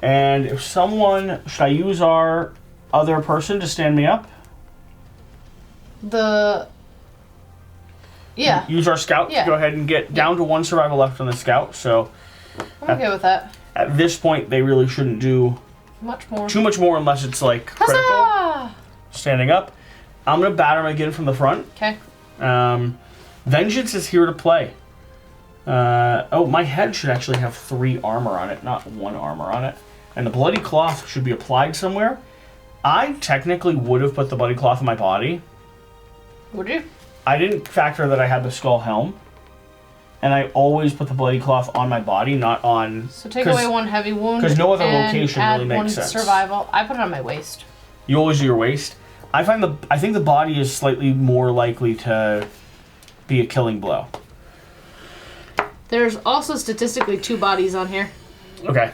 And if someone... Should I use our other person to stand me up? Yeah. Use our scout to go ahead and get down to 1 survival left on the scout. So I'm okay with that. At this point, they really shouldn't do too much more unless it's like critical. Huzzah! Standing up. I'm going to batter him again from the front. Okay. Vengeance is here to play. Oh, my head should actually have 3 armor on it, not 1 armor on it. And the bloody cloth should be applied somewhere. I technically would have put the bloody cloth on my body. Would you? I didn't factor that I had the skull helm. And I always put the bloody cloth on my body, not on... So take away 1 heavy wound. Because no other location really makes 1 sense. survival. I put it on my waist. You always do your waist? I think the body is slightly more likely to be a killing blow. There's also statistically 2 bodies on here. Okay.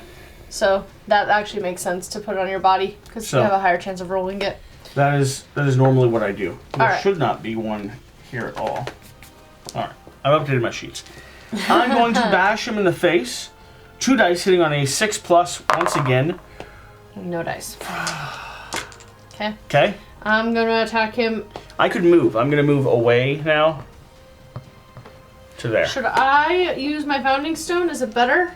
So that actually makes sense to put it on your body because you have a higher chance of rolling it. That is normally what I do. There should not be 1 here at all. Alright. I've updated my sheets. I'm going to bash him in the face. 2 dice hitting on a 6+ once again. No dice. Okay. Okay. I'm going to attack him. I could move. I'm going to move away now. To there. Should I use my Founding Stone? Is it better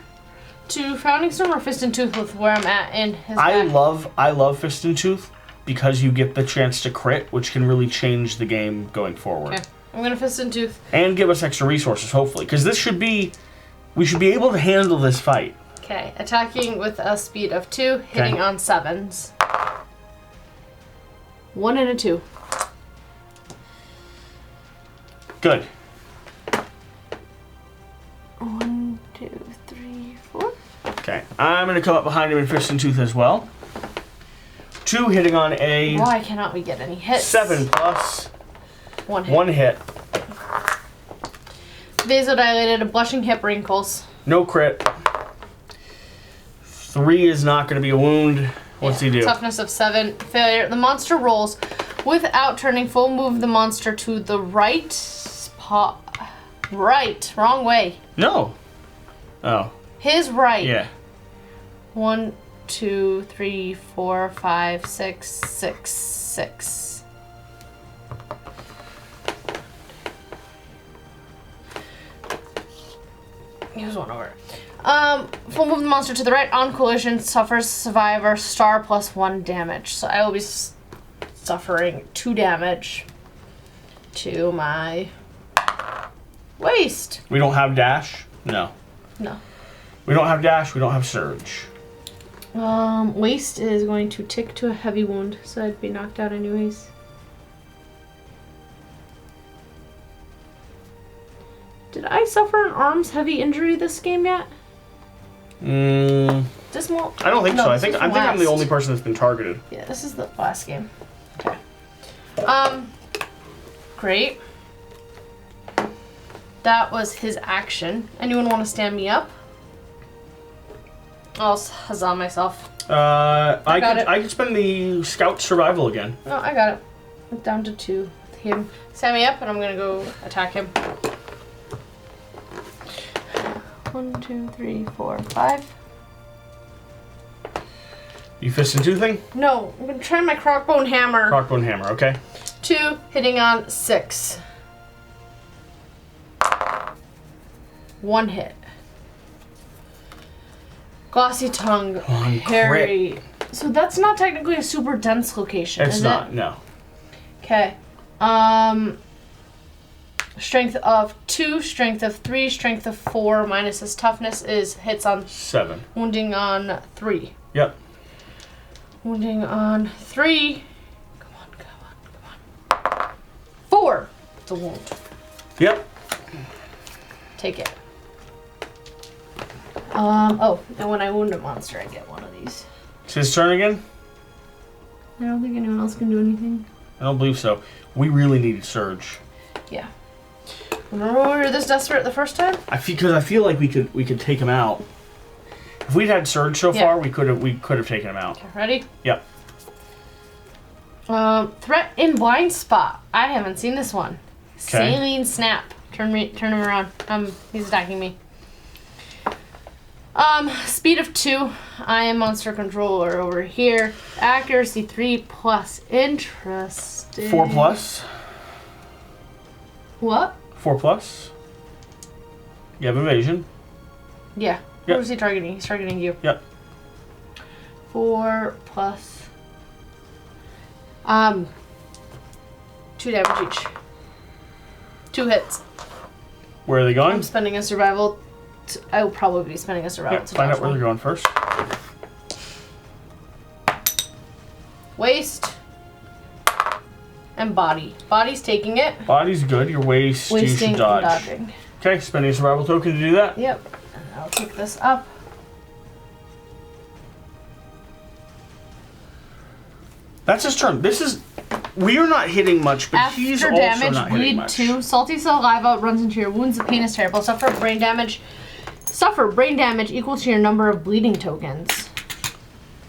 to Founding Stone or Fist and Tooth with where I'm at in his back? I love Fist and Tooth because you get the chance to crit, which can really change the game going forward. Okay. I'm going to Fist and Tooth. And give us extra resources, hopefully. Because we should be able to handle this fight. Okay. Attacking with a speed of 2, hitting on 7s. 1 and a 2. Good. 1, 2, 3, 4. Okay. I'm going to come up behind him in Fist and Tooth as well. 2 hitting on a... Why cannot we get any hits? 7+. 1 hit. 1 hit. Vasodilated, blushing hip wrinkles. No crit. 3 is not going to be a wound. What's he do? Toughness of 7. Failure. The monster rolls. Without turning full, move the monster to the right. Right. Wrong way. No. Oh. His right. Yeah. 1, 2, 3, 4, 5, 6, 6, 6. Here's 1 over. Full move the monster to the right. On collision, suffers survivor star +1 damage. So I will be suffering 2 damage to my waist. We don't have dash? No. No. We don't have dash, we don't have surge. Waist is going to tick to a heavy wound, so I'd be knocked out anyways. Did I suffer an arms heavy injury this game yet? Dismal. I don't think so. I think I'm the only person that's been targeted. Yeah, this is the last game. Okay. Great. That was his action. Anyone want to stand me up? I'll huzzah myself. I could spend the scout survival again. No, I got it. I'm down to 2 with him. Stand me up, and I'm gonna go attack him. 1, 2, 3, 4, 5. You Fist and Toothing? No, I'm gonna try my crockbone hammer. Crockbone hammer, okay. 2, hitting on 6. 1 hit. Glossy tongue. Harry. So that's not technically a super dense location, it's is not, it? no. Okay. Strength of 2, strength of 3, strength of 4, minus his toughness is hits on 7. Wounding on 3. Yep. Wounding on 3. Come on. 4. It's a wound. Yep. Take it. Oh, and when I wound a monster, I get one of these. It's his turn again? I don't think anyone else can do anything. I don't believe so. We really need Surge. Yeah. Remember when we were this desperate the first time? Because I feel like we could take him out. If we'd had Surge so far, we could have taken him out. Okay, ready? Yep. Threat in blind spot. I haven't seen this one. Okay. Saline snap. Turn him around. He's attacking me. Speed of 2. I am monster controller over here. Accuracy 3 plus. Interesting. 4 plus. What? 4 plus. You have evasion. Yeah. Yep. Who is he targeting? He's targeting you. Yep. 4 plus. 2 damage each. 2 hits. Where are they going? I'm spending a survival. I will probably be spending a survival. Yep, find out where they're going first. Waste. And body. Body's taking it. Body's good. Your waist, you Wasting should dodge. and dodging. Okay, spending a survival token to do that. Yep. And I'll pick this up. That's his turn. We are not hitting much, but After he's also damage, not hitting bleed much. 2. Salty saliva runs into your wounds. The pain is terrible. Suffer brain damage equal to your number of bleeding tokens.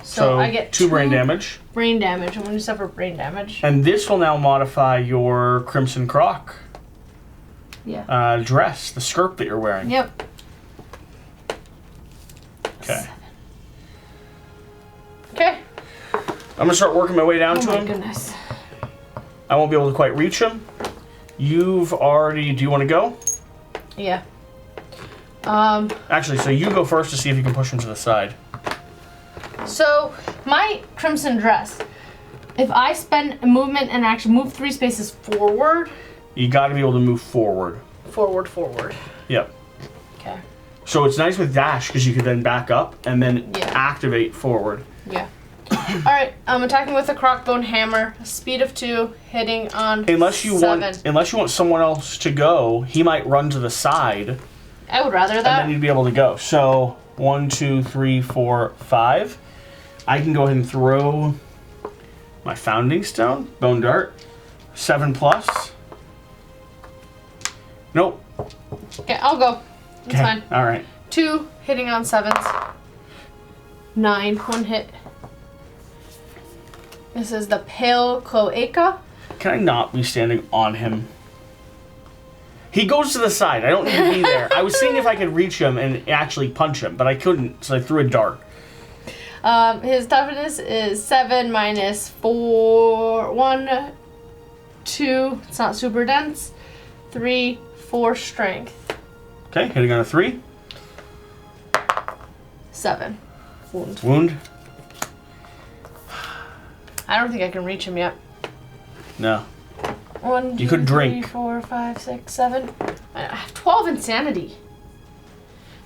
So I get 2 brain damage. Brain damage. I'm going to suffer brain damage. And this will now modify your Crimson Crock dress, the skirt that you're wearing. Yep. Okay. Okay. I'm going to start working my way down to him. Oh my goodness. I won't be able to quite reach him. Do you want to go? Yeah. Actually, so you go first to see if you can push him to the side. So, my crimson dress, if I spend movement and action, move 3 spaces forward. You got to be able to move forward. Forward. Yep. Okay. So it's nice with dash because you can then back up and then activate forward. Yeah. Alright, I'm attacking with a Crockbone hammer, speed of 2, hitting on Unless you 7. want someone else to go, he might run to the side. I would rather that. And then you'd be able to go. So 1, 2, 3, 4, 5. I can go ahead and throw my Founding Stone, Bone Dart, 7 plus. Nope. Okay, I'll go. It's fine. All right. 2, hitting on 7s. 9, 1 hit. This is the Pale Cloaca. Can I not be standing on him? He goes to the side. I don't need to be there. I was seeing if I could reach him and actually punch him, but I couldn't, so I threw a dart. His toughness is 7 minus 4. 1, 2. It's not super dense. 3, 4 strength. Okay, hitting on a 3. 7. Wound. Wound? I don't think I can reach him yet. No. 1, 2, You could 3, drink. 4, 5, 6, 7. I have 12 insanity.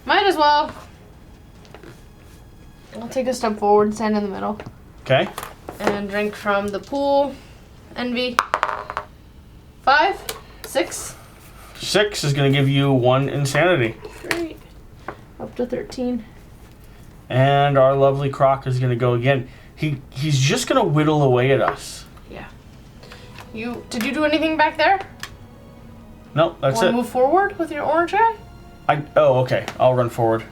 Might as well. I'll take a step forward, stand in the middle. Okay. And drink from the pool. Envy. 5, 6. 6 is going to give you 1 insanity. Great. Up to 13. And our lovely Croc is going to go again. He's just going to whittle away at us. Yeah. Did you do anything back there? No, that's Want it. to move forward with your orange guy? Oh, okay. I'll run forward.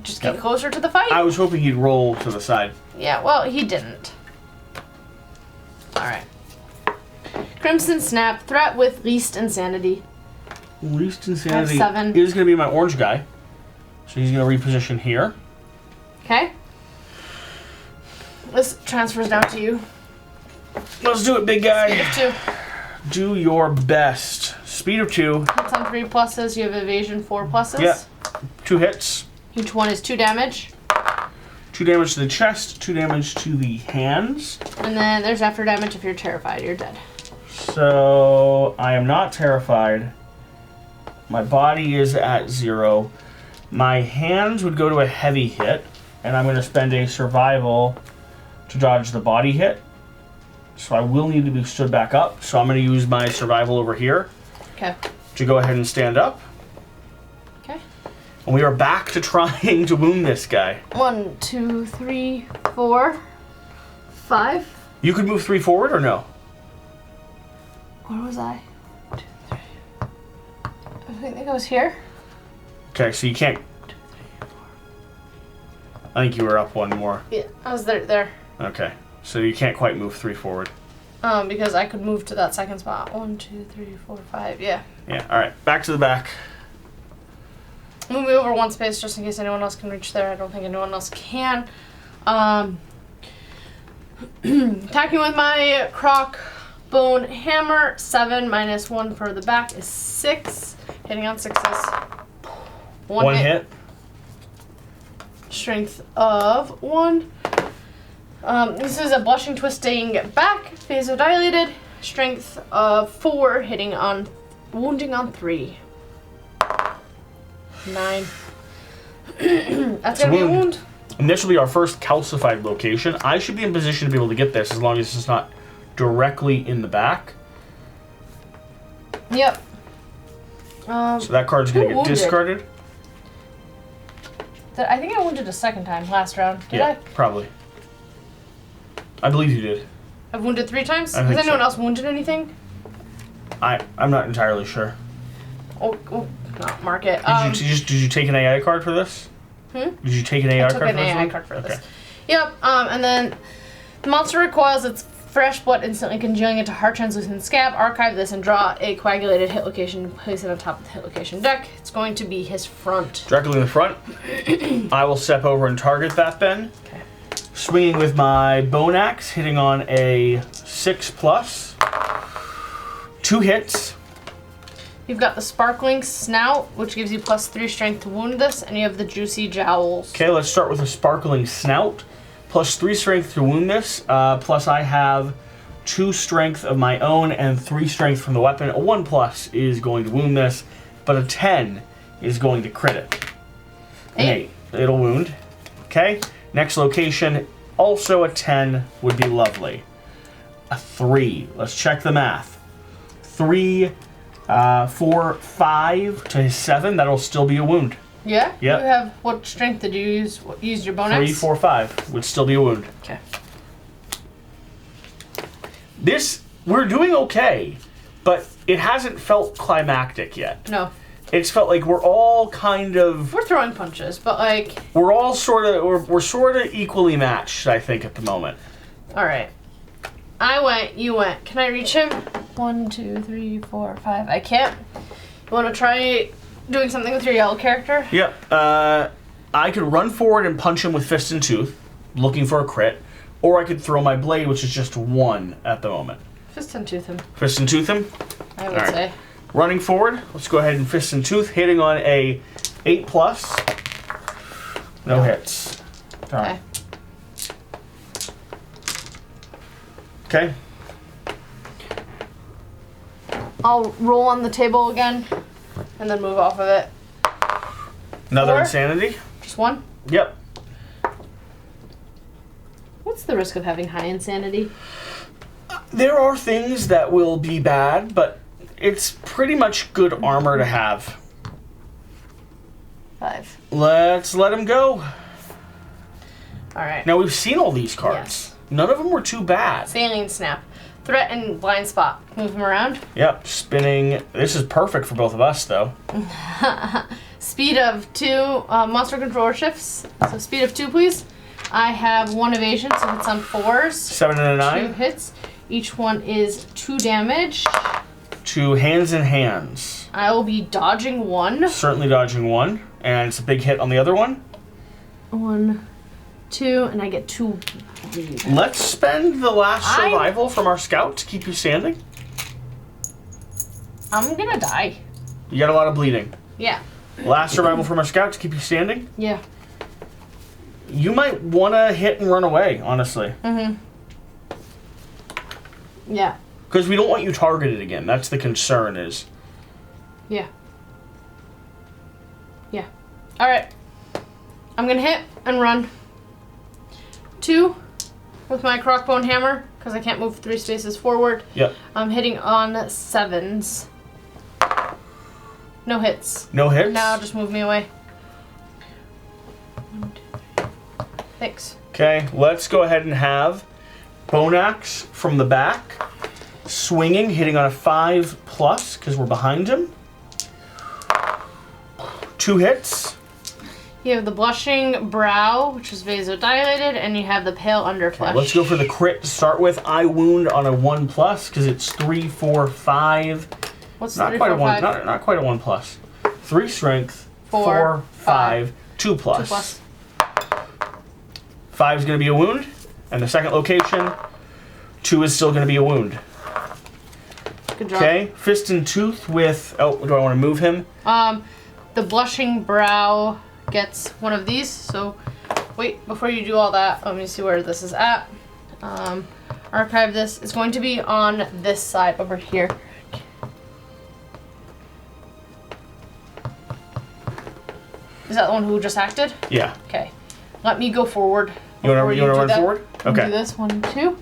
Just get closer to the fight? I was hoping he'd roll to the side. Yeah, well, he didn't. Alright. Crimson Snap, threat with least insanity. Least insanity 7. is going to be my orange guy. So he's going to reposition here. Okay. This transfers down to you. Let's do it, big guy. Speed of 2. Do your best. Speed of 2. Hits on 3 pluses. You have evasion 4 pluses. Yeah. 2 hits. Each one is 2 damage. 2 damage to the chest, 2 damage to the hands. And then there's after damage if you're terrified. You're dead. So I am not terrified. My body is at 0. My hands would go to a heavy hit, and I'm going to spend a survival to dodge the body hit. So I will need to be stood back up. So I'm going to use my survival over here. Okay. To go ahead and stand up. Okay. And we are back to trying to wound this guy. 1, 2, 3, 4, 5. You could move 3 forward or no? Where was I? 2, 3. I think I was here. Okay, so you can't. 2, 3, 4. I think you were up 1 more. Yeah, I was there. Okay, so you can't quite move 3 forward. Because I could move to that second spot. 1, 2, 3, 4, 5. Yeah. Yeah. All right. Back to the back. Move me over 1 space just in case anyone else can reach there. I don't think anyone else can. Attacking with my Crock bone hammer. 7 minus 1 for the back is 6. Hitting on 6s. 1 hit. Strength of 1. This is a blushing, twisting back, vasodilated. Strength of 4, hitting on, wounding on 3. 9. That's gonna be a wound. And this will be our first calcified location. I should be in position to be able to get this as long as it's not directly in the back. Yep. So that card's gonna get discarded. I think I wounded a second time last round. Did I? Probably. I believe you did. I've wounded 3 times? Has anyone else wounded anything? I'm not entirely sure. Oh, not mark it. Did you take an AI card for this? Did you take an AI card for this? I took an AI card for this. Yep, and then the monster recoils its fresh blood, instantly congealing into hard translucent scab. Archive this and draw a coagulated hit location and place it on top of the hit location deck. It's going to be his front. Directly in the front. I will step over and target that then. Okay. Swinging with my bone axe, hitting on a 6+. 2 hits. You've got the sparkling snout, which gives you +3 strength to wound this, and you have the juicy jowls. Okay, let's start with a sparkling snout. +3 strength to wound this. Plus I have 2 strength of my own and 3 strength from the weapon. A 1+ is going to wound this, but a 10 is going to crit it. 8. It'll wound. Okay. Next location, also a 10 would be lovely. A 3. Let's check the math. 3, 4, 5 to his 7. That'll still be a wound. Yeah? Yep. You have, what strength did you use? Use your bone axe? 3, 4, 5 would still be a wound. Okay. We're doing okay, but it hasn't felt climactic yet. No. It's felt like we're all kind of... We're throwing punches, but like... We're all sort of... We're sort of equally matched, I think, at the moment. Alright. I went, you went. Can I reach him? 1, 2, 3, 4, 5. I can't. You want to try doing something with your yellow character? Yep. I could run forward and punch him with fist and tooth, looking for a crit, or I could throw my blade, which is just 1 at the moment. Fist and tooth him. Fist and tooth him? I would say. Running forward, let's go ahead and fist and tooth, hitting on a 8+. No hits. Okay. Okay. I'll roll on the table again, and then move off of it. Another 4? insanity? Just 1? Yep. What's the risk of having high insanity? There are things that will be bad, but it's pretty much good armor to have. 5. Let's let him go. Alright. Now, we've seen all these cards. Yes. None of them were too bad. Saline snap. Threat and blind spot. Move him around. Yep, spinning. This is perfect for both of us, though. Speed of 2. Monster controller shifts. So speed of 2, please. I have 1 evasion, so it's on 4s. 7 and a 9. 2 hits. Each one is 2 damage. 2 hands in hands. I will be dodging 1. Certainly dodging 1. And it's a big hit on the other one. 1, 2, and I get 2. Let's spend the last survival from our scout to keep you standing. I'm gonna die. You got a lot of bleeding. Yeah. Last survival from our scout to keep you standing. Yeah. You might want to hit and run away, honestly. Mm-hmm. Yeah. Because we don't want you targeted again. That's the concern is. Yeah. Yeah. Alright. I'm going to hit and run. 2 with my crockbone hammer, because I can't move 3 spaces forward. Yep. I'm hitting on 7s. No hits. No hits? Now just move me away. 1, 2, 3. Thanks. Okay, let's go ahead and have Bone Axe from the back. Swinging, hitting on a 5+, because we're behind him. 2 hits. You have the Blushing Brow, which is vasodilated, and you have the Pale Underflesh. Okay, let's go for the crit to start with. I wound on a 1+, because it's 3, 4, 5. What's not 3, quite 4, a 1, 5? not quite a 1+. 3 strength, 4, 4, 5, 2+. 2+. 5 is going to be a wound, and the second location, 2 is still going to be a wound. Good job. Okay, Fist and Tooth with. Oh, do I want to move him? The Blushing Brow gets one of these. So, wait, before you do all that, let me see where this is at. Archive this. It's going to be on this side over here. Is that the one who just acted? Yeah. Okay. Let me go forward. You want to run forward? Okay. Do this 1 and 2.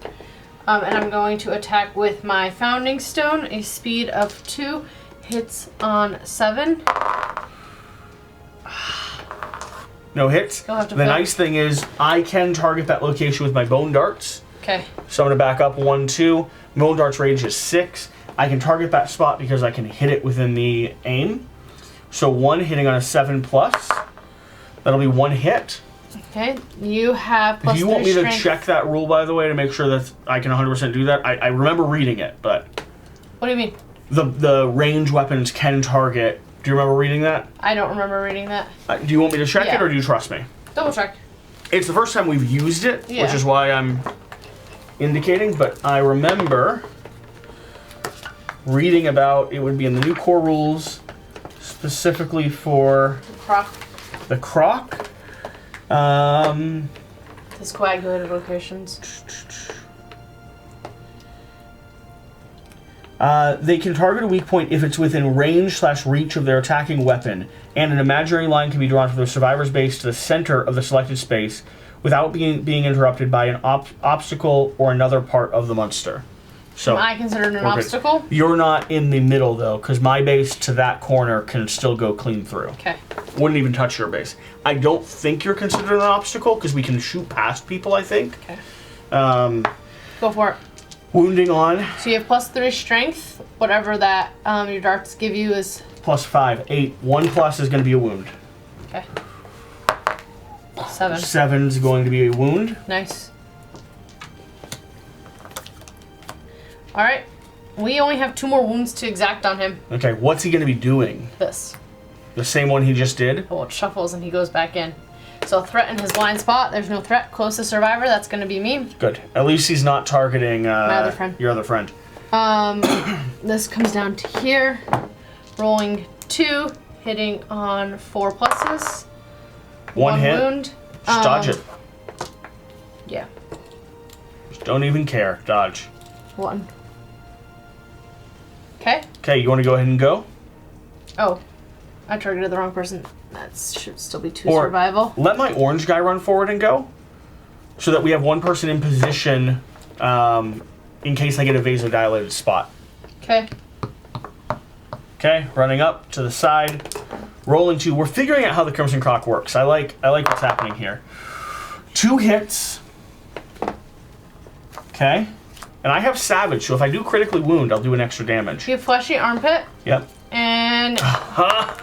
And I'm going to attack with my Founding Stone, a speed of 2, hits on 7. No hits. You'll have to The fail. nice thing is I can target that location with my bone darts. Okay. So I'm going to back up 1, 2. Bone darts range is 6. I can target that spot because I can hit it within the aim. So 1 hitting on a 7+. That'll be 1 hit. Okay. You have plus Do you 3 want me strength. to check that rule, by the way, to make sure that I can 100% do that? I remember reading it, but What do you mean? the range weapons can target. Do you remember reading that? I don't remember reading that. Do you want me to check it, Yeah. or do you trust me? Double check. It's the first time we've used it, which Yeah. is why I'm indicating, but I remember reading about it would be in the new core rules specifically for Crock. the Crock. His coagulated locations. They can target a weak point if it's within range/reach of their attacking weapon, and an imaginary line can be drawn from the survivor's base to the center of the selected space without being interrupted by an obstacle or another part of the monster. So Am I considered an we're good. obstacle? You're not in the middle though, because my base to that corner can still go clean through. Okay. Wouldn't even touch your base. I don't think you're considered an obstacle because we can shoot past people, I think. Okay. Go for it. Wounding on So you have plus 3 strength. Whatever that your darts give you is +5, 8. 1+ is going to be a wound. okay. 7. 7's going to be a wound. Nice. All right. We only have 2 more wounds to exact on him. Okay, what's he going to be doing? This. The same one he just did? Oh, it shuffles and he goes back in. So threat in his blind spot. There's no threat. Closest survivor. That's going to be me. Good. At least he's not targeting other friend. your other friend. This comes down to here. Rolling 2, hitting on 4 pluses. One hit. Wound. Just dodge it. Yeah. Just don't even care. Dodge. 1. Okay. Okay, you want to go ahead and go? Oh, I targeted the wrong person. That should still be 2 Or survival. let my orange guy run forward and go, so that we have one person in position in case I get a vasodilated spot. Okay. Okay, running up to the side, rolling 2. We're figuring out how the Crimson Crock works. I like what's happening here. 2 hits. Okay, and I have Savage, so if I do critically wound, I'll do an extra damage. You have Fleshy Armpit, Yep. and Huh?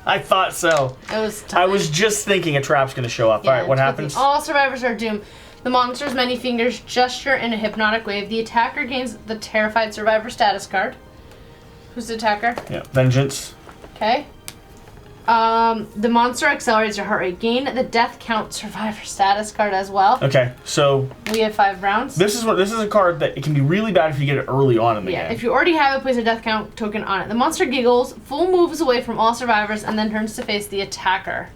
I thought so. it was I was just thinking a trap's going to show up. Yeah, All right, what it's happens? All survivors are doomed. The monster's many fingers gesture in a hypnotic wave. The attacker gains the terrified survivor status card. Who's the attacker? Yeah, Vengeance. Okay. The monster accelerates your heart rate. Gain the death count survivor status card as well. Okay, so we have 5 rounds. This is a card that it can be really bad if you get it early on in the game. Yeah, if you already have it, place a death count token on it. The monster giggles, full moves away from all survivors, and then turns to face the attacker.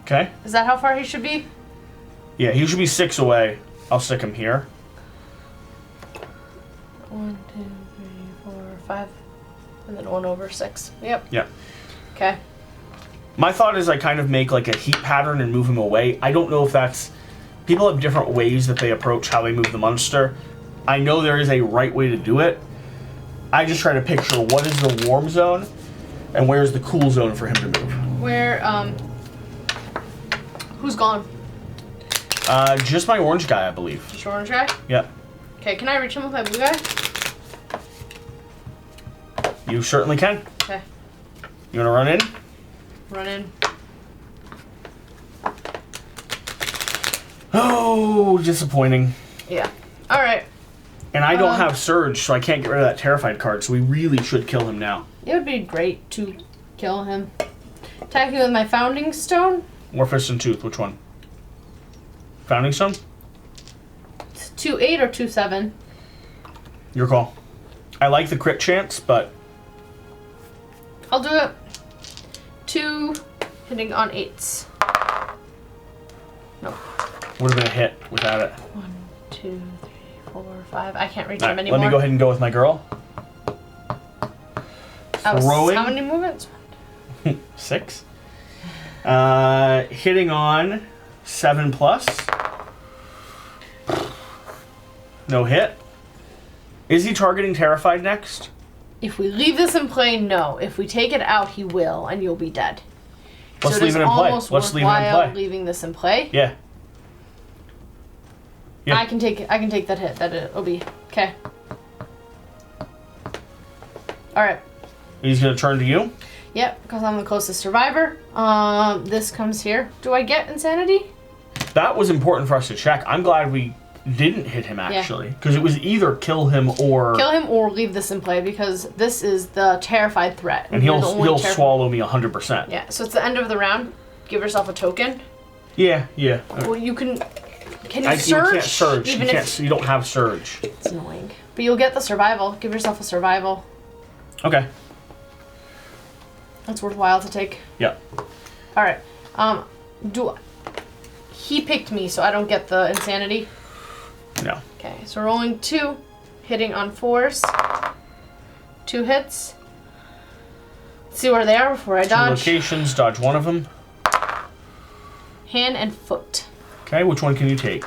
Okay. Is that how far he should be? Yeah, he should be 6 away. I'll stick him here. 1, 2, 3, 4, 5. And then 1 over 6. Yep. Yeah. Okay. My thought is I kind of make like a heat pattern and move him away. I don't know if that's... People have different ways that they approach how they move the monster. I know there is a right way to do it. I just try to picture what is the warm zone and where's the cool zone for him to move. Where, who's gone? Just my orange guy, I believe. Just your orange guy? Yeah. Okay, can I reach him with my blue guy? You certainly can. Okay. You want to run in? Run in. Oh, disappointing. Yeah. Alright. And I don't have Surge, so I can't get rid of that Terrified card, so we really should kill him now. It would be great to kill him. Attacking with my Founding Stone. Or Fist and Tooth, which one? Founding Stone? 2-8 or 2-7? Your call. I like the crit chance, but... I'll do it. 2 hitting on 8s. No. Would have been a hit without it. 1, 2, 3, 4, 5. I can't reach All him right, anymore. let me go ahead and go with my girl. Throwing. How many movements? 6. Hitting on 7 plus. No hit. Is he targeting Terrified next? If we leave this in play, no. If we take it out, he will, and you'll be dead. Let's leave it in play. Almost Let's leave it in worthwhile play. leaving this in play. Yeah. Yeah. I can take that hit. It'll be okay. All right. He's gonna turn to you. Yep, because I'm the closest survivor. This comes here. Do I get insanity? That was important for us to check. I'm glad we didn't hit him actually, because it was either kill him or leave this in play, because this is the Terrified threat, and he'll swallow me 100%. Yeah. So it's the end of the round. Give yourself a token. Yeah. Yeah. Well, you can. Can you You surge? can't surge. Even you, if you don't have surge. it's annoying, but you'll get the survival. Give yourself a survival. Okay. That's worthwhile to take. Yeah. All right. He picked me, so I don't get the insanity. No. Okay, so rolling 2, hitting on 4s. 2 hits. Let's see where they are before I dodge. 2 locations, dodge one of them. Hand and foot. Okay, which one can you take?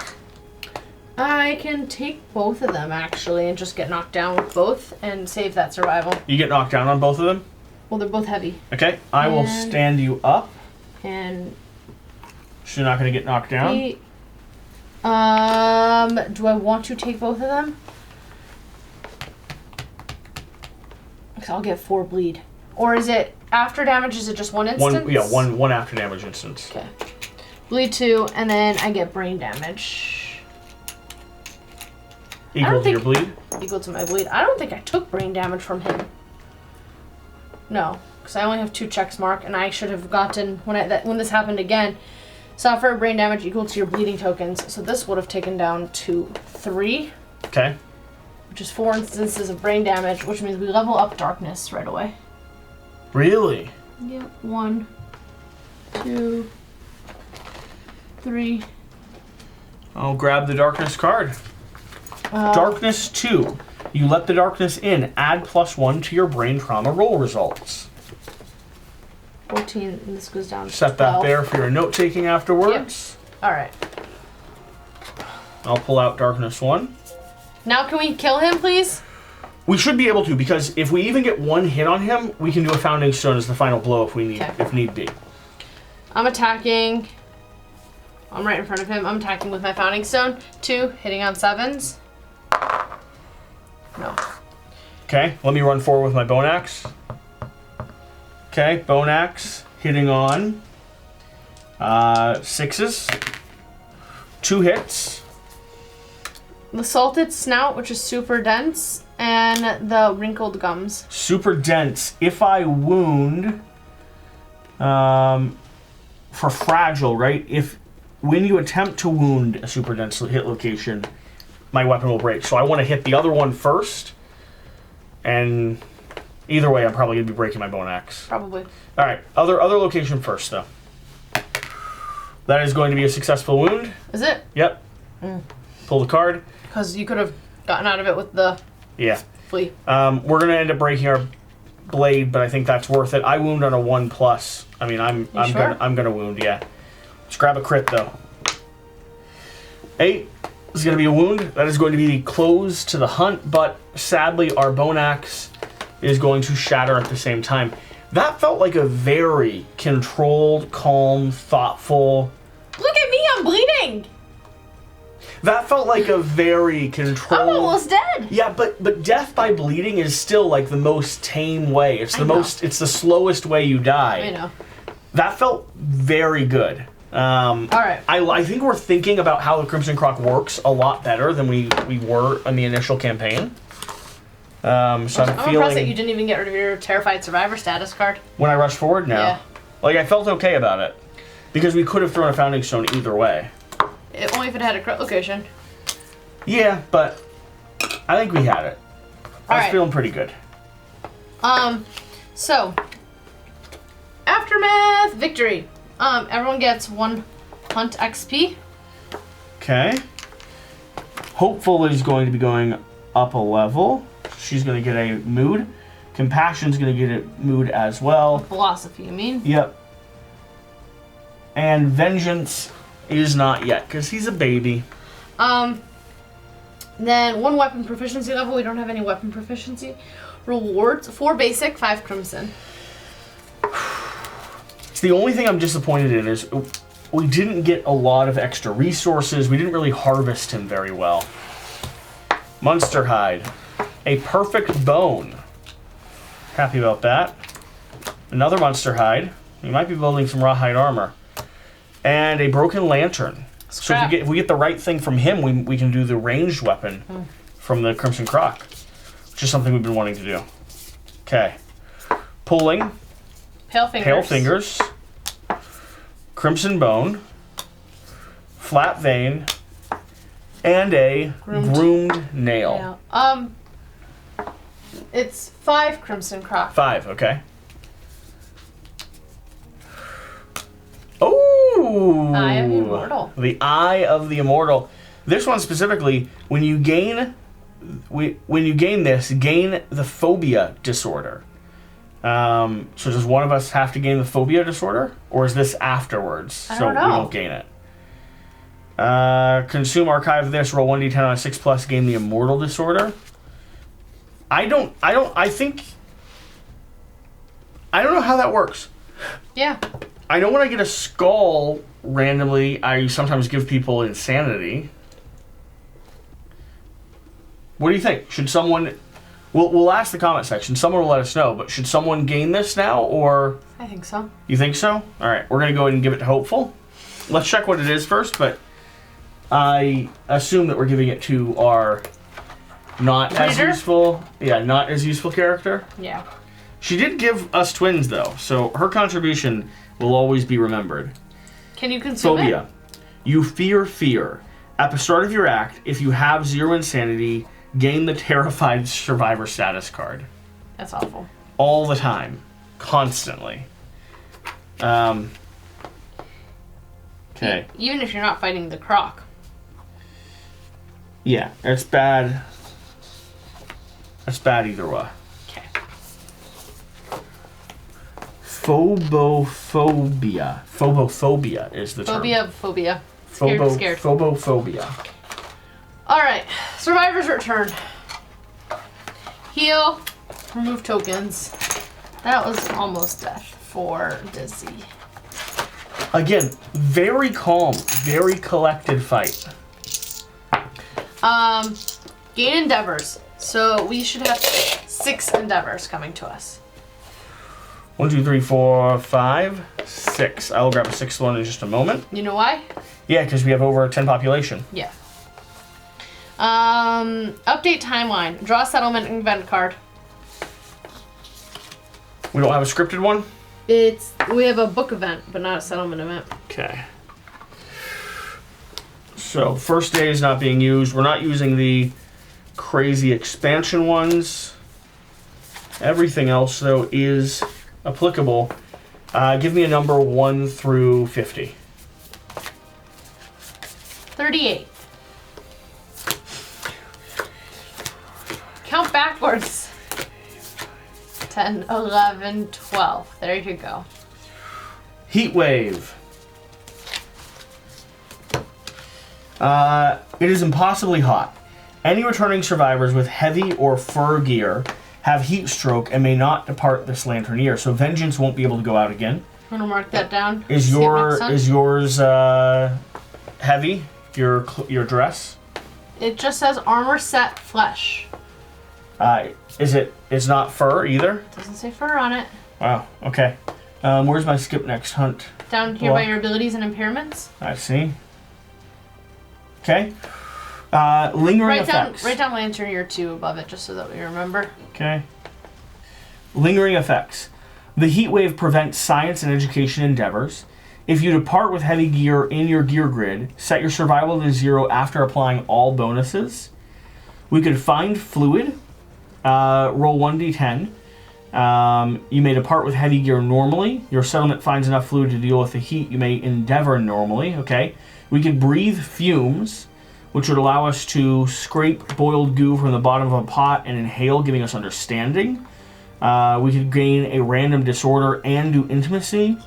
I can take both of them, actually, and just get knocked down with both and save that survival. You get knocked down on both of them? Well, they're both heavy. Okay, I will stand you up. And... So you're not going to get knocked down? Do I want to take both of them? Because I'll get 4 bleed. Or is it after damage? Is it just one instance? One after damage instance. Okay. Bleed 2, and then I get brain damage. Equal to your bleed? Equal to my bleed. I don't think I took brain damage from him. No, because I only have 2 checks marked, and I should have gotten when this happened again. Suffer brain damage equal to your bleeding tokens. So this would have taken down to 3. Okay. Which is 4 instances of brain damage, which means we level up darkness right away. Really? Yep. 1, 2, 3. I'll grab the darkness card. Darkness 2. You let the darkness in. Add +1 to your brain trauma roll results. 14, and this goes down to Set 12. that there for your note taking afterwards. Yep. Alright. I'll pull out darkness 1. Now can we kill him, please? We should be able to, because if we even get 1 hit on him, we can do a Founding Stone as the final blow if need be. I'm attacking. I'm right in front of him. I'm attacking with my Founding Stone. 2, hitting on 7s. No. Okay, let me run forward with my Bone Axe. Okay, Bone Axe hitting on 6s. 2 hits. The salted snout, which is super dense, and the wrinkled gums. Super dense. If I wound, for fragile, right? When you attempt to wound a super dense hit location, my weapon will break. So I want to hit the other one first, and either way, I'm probably gonna be breaking my bone axe. Probably. All right, other location first, though. That is going to be a successful wound. Is it? Yep. Pull the card. Because you could have gotten out of it with the flea. We're gonna end up breaking our blade, but I think that's worth it. I wound on a 1+. I mean, I'm sure? gonna wound. Yeah. Let's grab a crit though. 8 is gonna be a wound. That is going to be the close to the hunt, but sadly, our bone axe is going to shatter at the same time. That felt like a very controlled, calm, thoughtful. Look at me, I'm bleeding. That felt like a very controlled. I'm almost dead. Yeah, but death by bleeding is still like the most tame way. It's it's the slowest way you die. I know. That felt very good. All right. I think we're thinking about how the Crimson Crock works a lot better than we were in the initial campaign. So I'm feeling impressed that you didn't even get rid of your Terrified Survivor status card. When I rushed forward now. Yeah. Like, I felt okay about it. Because we could have thrown a Founding Stone either way. Only if it had a crit location. Yeah, but I think we had it. I was feeling pretty good. So, Aftermath Victory. Everyone gets 1 hunt XP. Okay. Hopeful is going to be going up a level. She's going to get a mood. Compassion's going to get a mood as well. Philosophy, you mean? Yep. And Vengeance is not yet, because he's a baby. Then 1 weapon proficiency level. We don't have any weapon proficiency. Rewards, 4 basic, 5 crimson. It's the only thing I'm disappointed in is we didn't get a lot of extra resources. We didn't really harvest him very well. Munster Hide. A perfect bone. Happy about that. Another Munster Hide. We might be building some rawhide armor. And a broken lantern. Scrap. So if we get the right thing from him, we can do the ranged weapon from the Crimson Crock, which is something we've been wanting to do. Okay. Pulling. Pale Fingers. Pale Fingers. Crimson Bone. Flat Vein. And a groomed nail. Yeah. It's 5 Crimson Crock. 5, okay. Oh! Eye of the Immortal. The Eye of the Immortal. This one specifically, when you gain this, gain the phobia disorder. So does one of us have to gain the phobia disorder, or is this afterwards? I don't know. We don't gain it. Consume archive this. Roll 1d10 on a 6+. Gain the immortal disorder. I don't know how that works. Yeah. I know when I get a skull randomly, I sometimes give people insanity. What do you think? Should someone... We'll ask the comment section. Someone will let us know, but should someone gain this now, or... I think so. You think so? Alright, we're going to go ahead and give it to Hopeful. Let's check what it is first, but I assume that we're giving it to our not as useful character. Yeah. She did give us twins, though, so her contribution will always be remembered. Can you consume Phobia. You fear fear. At the start of your act, if you have 0 insanity, gain the Terrified Survivor status card. That's awful. All the time. Constantly. Okay. Even if you're not fighting the Croc. Yeah, it's bad. It's bad either way. Okay. Phobophobia. Phobophobia is the term. Phobia. Scared. Phobophobia. Alright. Survivor's Return. Heal. Remove tokens. That was almost death for Dizzy. Again, very calm, very collected fight. Gain endeavors. So we should have 6 endeavors coming to us. 1, 2, 3, 4, 5, 6. I will grab a 6th one in just a moment. You know why? Yeah, because we have over 10 population. Yeah. Update timeline. Draw a settlement event card. We don't have a scripted one? We have a book event, but not a settlement event. Okay. So, first day is not being used. We're not using the crazy expansion ones. Everything else, though, is applicable. Give me a number 1 through 50. 38. Count backwards. 10, 11, 12. There you go. Heat wave. It is impossibly hot. Any returning survivors with heavy or fur gear have heat stroke and may not depart this lantern year. So vengeance won't be able to go out again. I'm gonna mark that down. Is yours heavy? Your dress? It just says armor set flesh. It's not fur either? Doesn't say fur on it. Wow, okay. Where's my skip next hunt? Down here by your abilities and impairments. I see. Okay. Lingering effects. Write down lantern year 2 above it just so that we remember. Okay. Lingering effects. The heat wave prevents science and education endeavors. If you depart with heavy gear in your gear grid, set your survival to 0 after applying all bonuses. We could find fluid. Roll 1d10. You may depart with heavy gear normally. Your settlement finds enough fluid to deal with the heat. You may endeavor normally. Okay. We could breathe fumes, which would allow us to scrape boiled goo from the bottom of a pot and inhale, giving us understanding. We could gain a random disorder and do intimacy.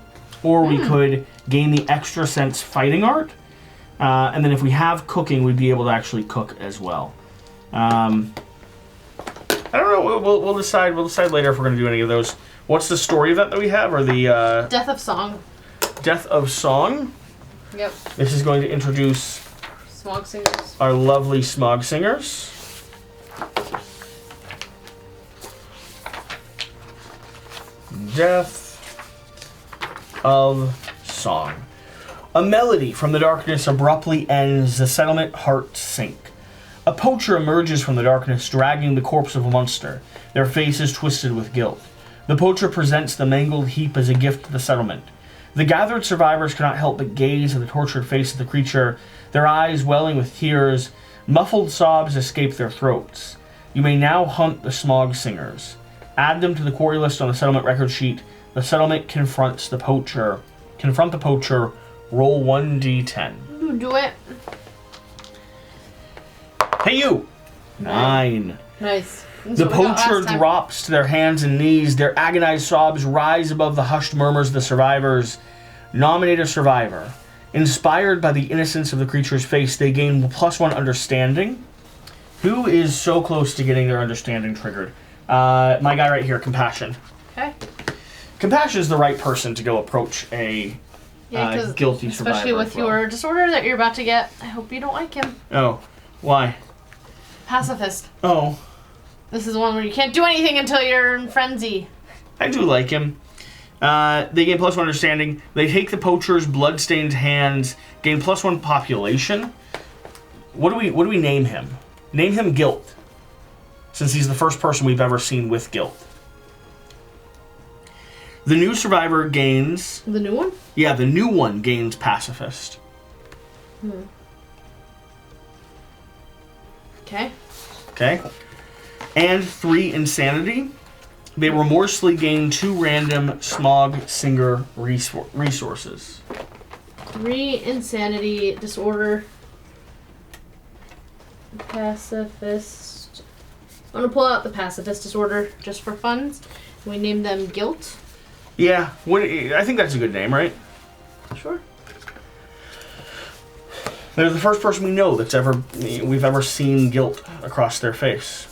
Or we could gain the extra sense fighting art. And then if we have cooking, we'd be able to actually cook as well. I don't know. We'll decide. We'll decide later if we're going to do any of those. What's the story event that we have, or the Death of Song. Death of Song? Yep. This is going to introduce Smog Singers. Our lovely Smog Singers. Death of Song. A melody from the darkness abruptly ends. The settlement hearts sink. A poacher emerges from the darkness, dragging the corpse of a monster, their faces twisted with guilt. The poacher presents the mangled heap as a gift to the settlement. The gathered survivors cannot help but gaze at the tortured face of the creature, their eyes welling with tears. Muffled sobs escape their throats. You may now hunt the Smog Singers. Add them to the quarry list on the settlement record sheet. The settlement confronts the poacher. Confront the poacher. Roll 1d10. You do it. Hey, you! 9. Nice. The poacher drops to their hands and knees. Their agonized sobs rise above the hushed murmurs of the survivors. Nominate a survivor. Inspired by the innocence of the creature's face, they gain +1 understanding. Who is so close to getting their understanding triggered? My guy right here, Compassion. Okay. Compassion is the right person to go approach a guilty survivor. Especially with your disorder that you're about to get. I hope you don't like him. Oh. Why? Pacifist. Oh. This is the one where you can't do anything until you're in frenzy. I do like him. They gain +1 understanding. They take the poacher's blood-stained hands, gain +1 population. What do we name him? Name him Guilt, since he's the first person we've ever seen with guilt. The new survivor gains... The new one? Yeah, the new one gains Pacifist. Okay. Okay. And 3 Insanity. They remorselessly gain 2 random Smog Singer resources. 3 Insanity, Disorder, Pacifist. I'm going to pull out the Pacifist Disorder just for funds. We name them Guilt. Yeah, I think that's a good name, right? Sure. They're the first person we know we've ever seen guilt across their face.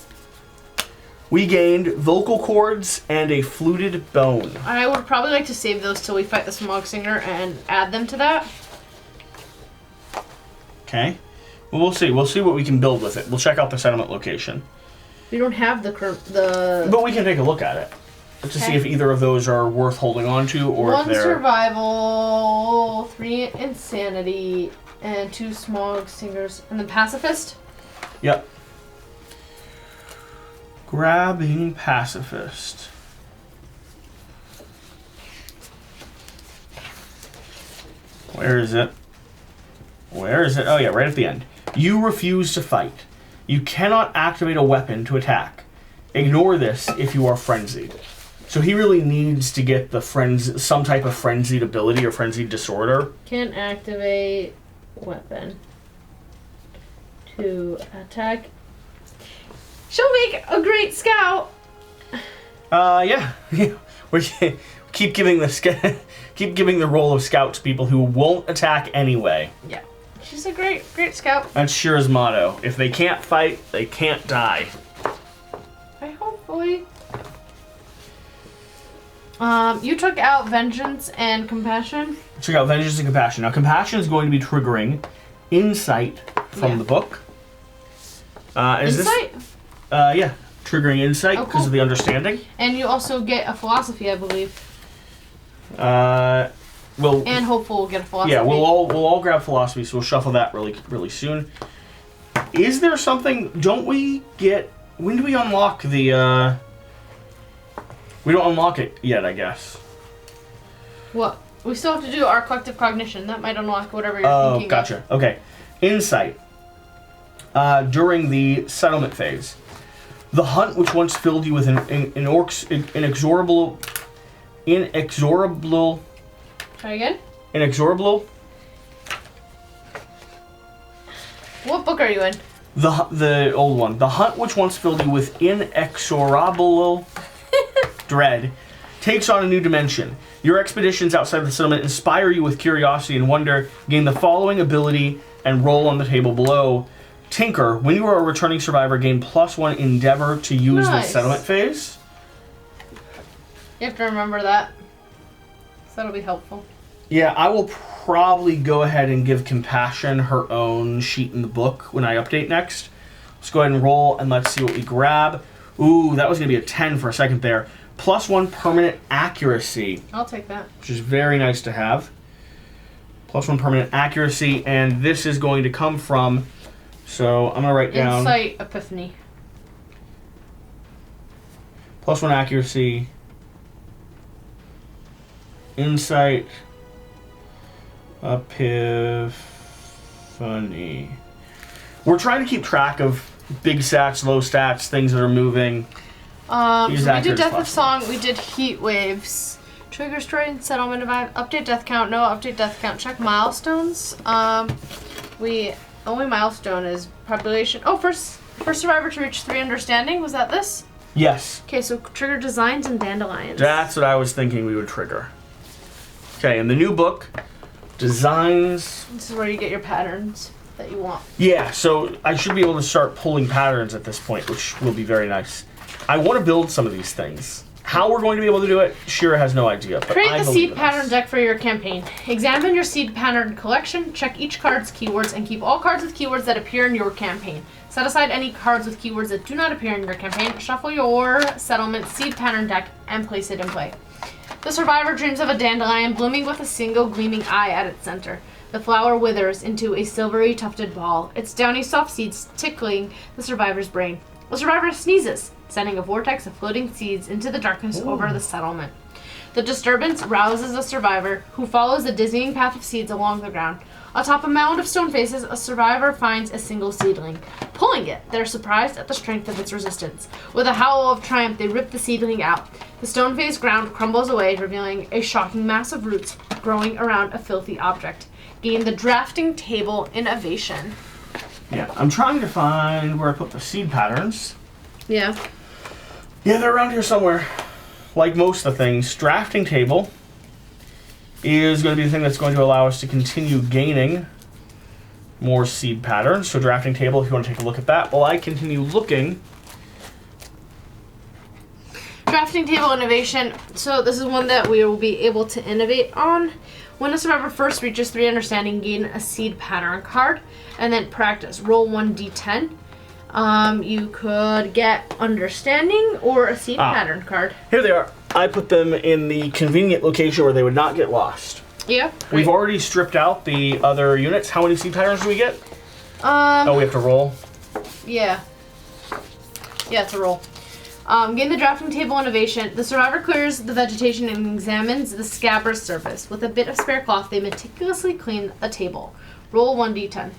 We gained vocal cords and a fluted bone. I would probably like to save those till we fight the Smog Singer and add them to that. Okay. Well, we'll see. We'll see what we can build with it. We'll check out the settlement location. We don't have the... But we can take a look at it to see if either of those are worth holding on to, or 1 if they're... survival, 3 insanity, and 2 Smog Singers. And then Pacifist? Yep. Grabbing pacifist. Where is it? Where is it? Oh yeah, right at the end. You refuse to fight. You cannot activate a weapon to attack. Ignore this if you are frenzied. So he really needs to get the some type of frenzied ability or frenzied disorder. Can't activate weapon to attack. She'll make a great scout. Yeah. We keep giving the role of scout to people who won't attack anyway. Yeah. She's a great scout. That's Shira's motto. If they can't fight, they can't die. Hopefully. You took out Vengeance and Compassion. Check out Vengeance and Compassion. Now, Compassion is going to be triggering Insight from the book. Insight? Yeah. Triggering Insight because of the understanding. And you also get a Philosophy, I believe. And Hopeful will get a Philosophy. Yeah, we'll all grab Philosophy, so we'll shuffle that really soon. Is there something... Don't we get... When do we unlock the... We don't unlock it yet, I guess. What? We still have to do our collective cognition. That might unlock whatever you're thinking gotcha. Okay. Insight. During the settlement phase. The hunt which once filled you with inexorable... Try again? Inexorable? What book are you in? The old one. The hunt which once filled you with inexorable dread takes on a new dimension. Your expeditions outside the settlement inspire you with curiosity and wonder. Gain the following ability and roll on the table below. Tinker. When you are a returning survivor, gain +1 endeavor to use the settlement phase. You have to remember that. So that'll be helpful. Yeah, I will probably go ahead and give Compassion her own sheet in the book when I update next. Let's go ahead and roll, and let's see what we grab. Ooh, that was going to be a 10 for a second there. +1 permanent accuracy. I'll take that. Which is very nice to have. +1 permanent accuracy, and this is going to come from... So, I'm going to write down... Insight Epiphany. +1 accuracy... Insight Epiphany. We're trying to keep track of big stats, low stats, things that are moving. So we did Death of Song, we did Heat Waves. Trigger Story, Settlement Revive, Update Death Count, no update Death Count, check milestones. Only milestone is population. Oh, first survivor to reach 3 understanding, was that this? Yes. Okay, so trigger designs and dandelions. That's what I was thinking we would trigger. Okay, in the new book, designs... This is where you get your patterns that you want. Yeah, so I should be able to start pulling patterns at this point, which will be very nice. I want to build some of these things. How we're going to be able to do it, Shira has no idea. But create the seed pattern deck for your campaign. Examine your seed pattern collection, check each card's keywords, and keep all cards with keywords that appear in your campaign. Set aside any cards with keywords that do not appear in your campaign. Shuffle your settlement seed pattern deck and place it in play. The survivor dreams of a dandelion blooming with a single gleaming eye at its center. The flower withers into a silvery tufted ball, its downy soft seeds tickling the survivor's brain. The survivor sneezes, sending a vortex of floating seeds into the darkness over the settlement. The disturbance rouses the survivor, who follows a dizzying path of seeds along the ground. Atop a mound of stone faces, a survivor finds a single seedling. Pulling it, they're surprised at the strength of its resistance. With a howl of triumph, they rip the seedling out. The stone face ground crumbles away, revealing a shocking mass of roots growing around a filthy object. Gain the drafting table innovation. Yeah, I'm trying to find where I put the seed patterns. Yeah. Yeah, they're around here somewhere. Like most of the things, drafting table is going to be the thing that's going to allow us to continue gaining more seed patterns. So drafting table, if you want to take a look at that, while I continue looking. Drafting table innovation. So this is one that we will be able to innovate on. When a survivor first reaches 3 understanding, gain a seed pattern card, and then practice. Roll 1d10. You could get understanding or a seed pattern card. Here they are. I put them in the convenient location where they would not get lost. Yeah. We've already stripped out the other units. How many seed patterns do we get? We have to roll. Yeah. Yeah, it's a roll. Gain the drafting table innovation. The survivor clears the vegetation and examines the scabbard's surface. With a bit of spare cloth, they meticulously clean a table. Roll 1d10.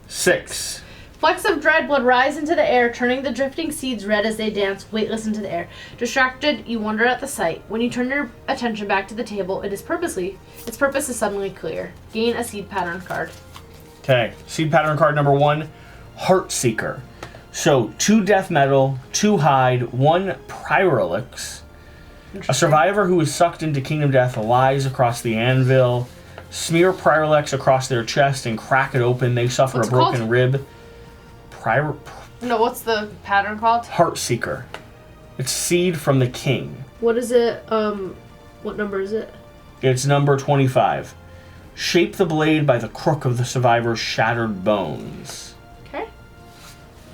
6. Flecks of dried blood rise into the air, turning the drifting seeds red as they dance, weightless into the air. Distracted, you wonder at the sight. When you turn your attention back to the table, its purpose is suddenly clear. Gain a seed pattern card. Okay, seed pattern card number 1, Heartseeker. So 2 death metal, 2 hide, 1 pyrolix. A survivor who is sucked into Kingdom Death lies across the anvil. Smear pyrolix across their chest and crack it open. They suffer a broken rib. No, what's the pattern called? Heartseeker. It's seed from the king. What is it? What number is it? It's number 25. Shape the blade by the crook of the survivor's shattered bones. Okay.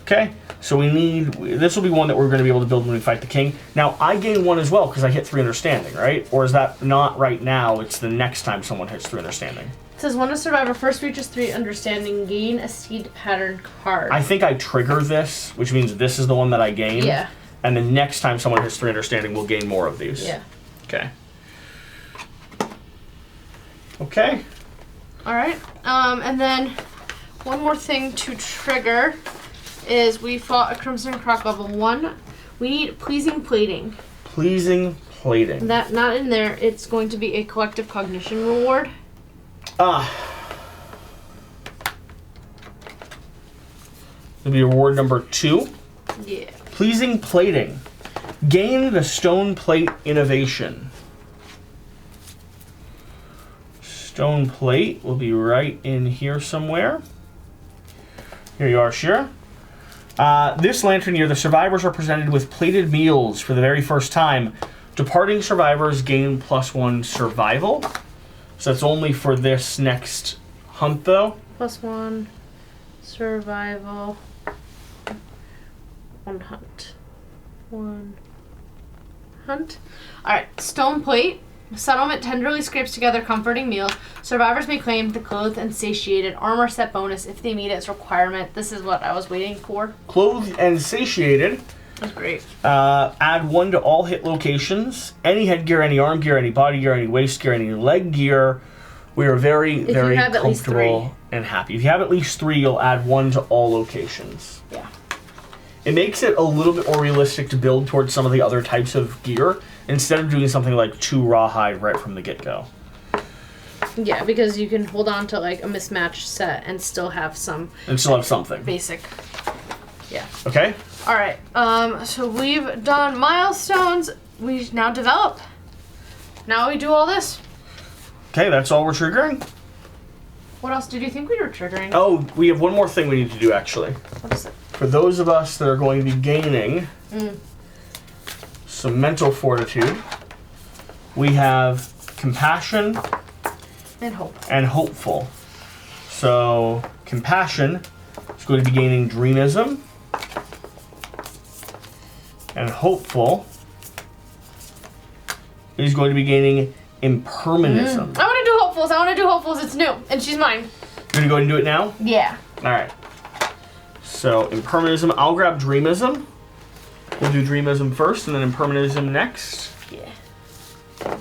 Okay, so this will be one that we're going to be able to build when we fight the king. Now, I gain 1 as well because I hit 3 understanding, right? Or is that not right now? It's the next time someone hits 3 understanding. It says when a survivor first reaches 3 understanding, gain a seed pattern card. I think I trigger this, which means this is the one that I gain. Yeah. And the next time someone hits 3 understanding, we'll gain more of these. Yeah. Okay. Okay. All right. And then one more thing to trigger is we fought a Crimson Crock level 1. We need pleasing plating. Pleasing plating. That not in there. It's going to be a collective cognition reward. It'll be reward number 2. Yeah. Pleasing plating. Gain the stone plate innovation. Stone plate will be right in here somewhere. Here you are, Shira. This lantern year, the survivors are presented with plated meals for the very first time. Departing survivors gain +1 survival. So that's only for this next hunt, though. +1 survival. 1 hunt. 1 hunt. Alright, stone plate. Settlement tenderly scrapes together comforting meal. Survivors may claim the clothed and satiated armor set bonus if they meet its requirement. This is what I was waiting for. Clothed and satiated. That's great. Add 1 to all hit locations. Any headgear, any arm gear, any body gear, any waist gear, any leg gear. We are very, very comfortable and happy. If you have at least 3, you'll add 1 to all locations. Yeah. It makes it a little bit more realistic to build towards some of the other types of gear instead of doing something like 2 rawhide right from the get-go. Yeah, because you can hold on to like a mismatched set and still have some. And still have something. Basic. Yeah. Okay. All right. So we've done milestones. We now develop. Now we do all this. Okay, that's all we're triggering. What else did you think we were triggering? Oh, we have one more thing we need to do, actually. What is it? For those of us that are going to be gaining some mental fortitude, we have compassion and hope. And hopeful. So, compassion is going to be gaining dreamism. And hopeful is going to be gaining impermanism. I want to do hopefuls. I want to do hopefuls. It's new. And she's mine. You're going to go ahead and do it now? Yeah. Alright. So, impermanism. I'll grab dreamism. We'll do dreamism first and then impermanism next. Yeah.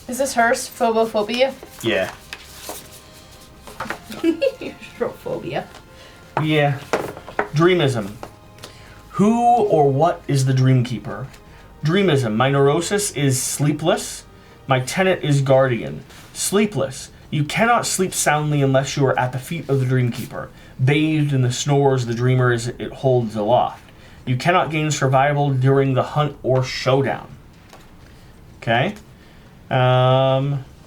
Is this hers? Phobophobia? Yeah. Phobia. Yeah. Dreamism. Who or what is the dreamkeeper? Dreamism. My neurosis is sleepless. My tenet is guardian. Sleepless. You cannot sleep soundly unless you are at the feet of the dreamkeeper, bathed in the snores the dreamer it holds aloft. You cannot gain survival during the hunt or showdown. Okay.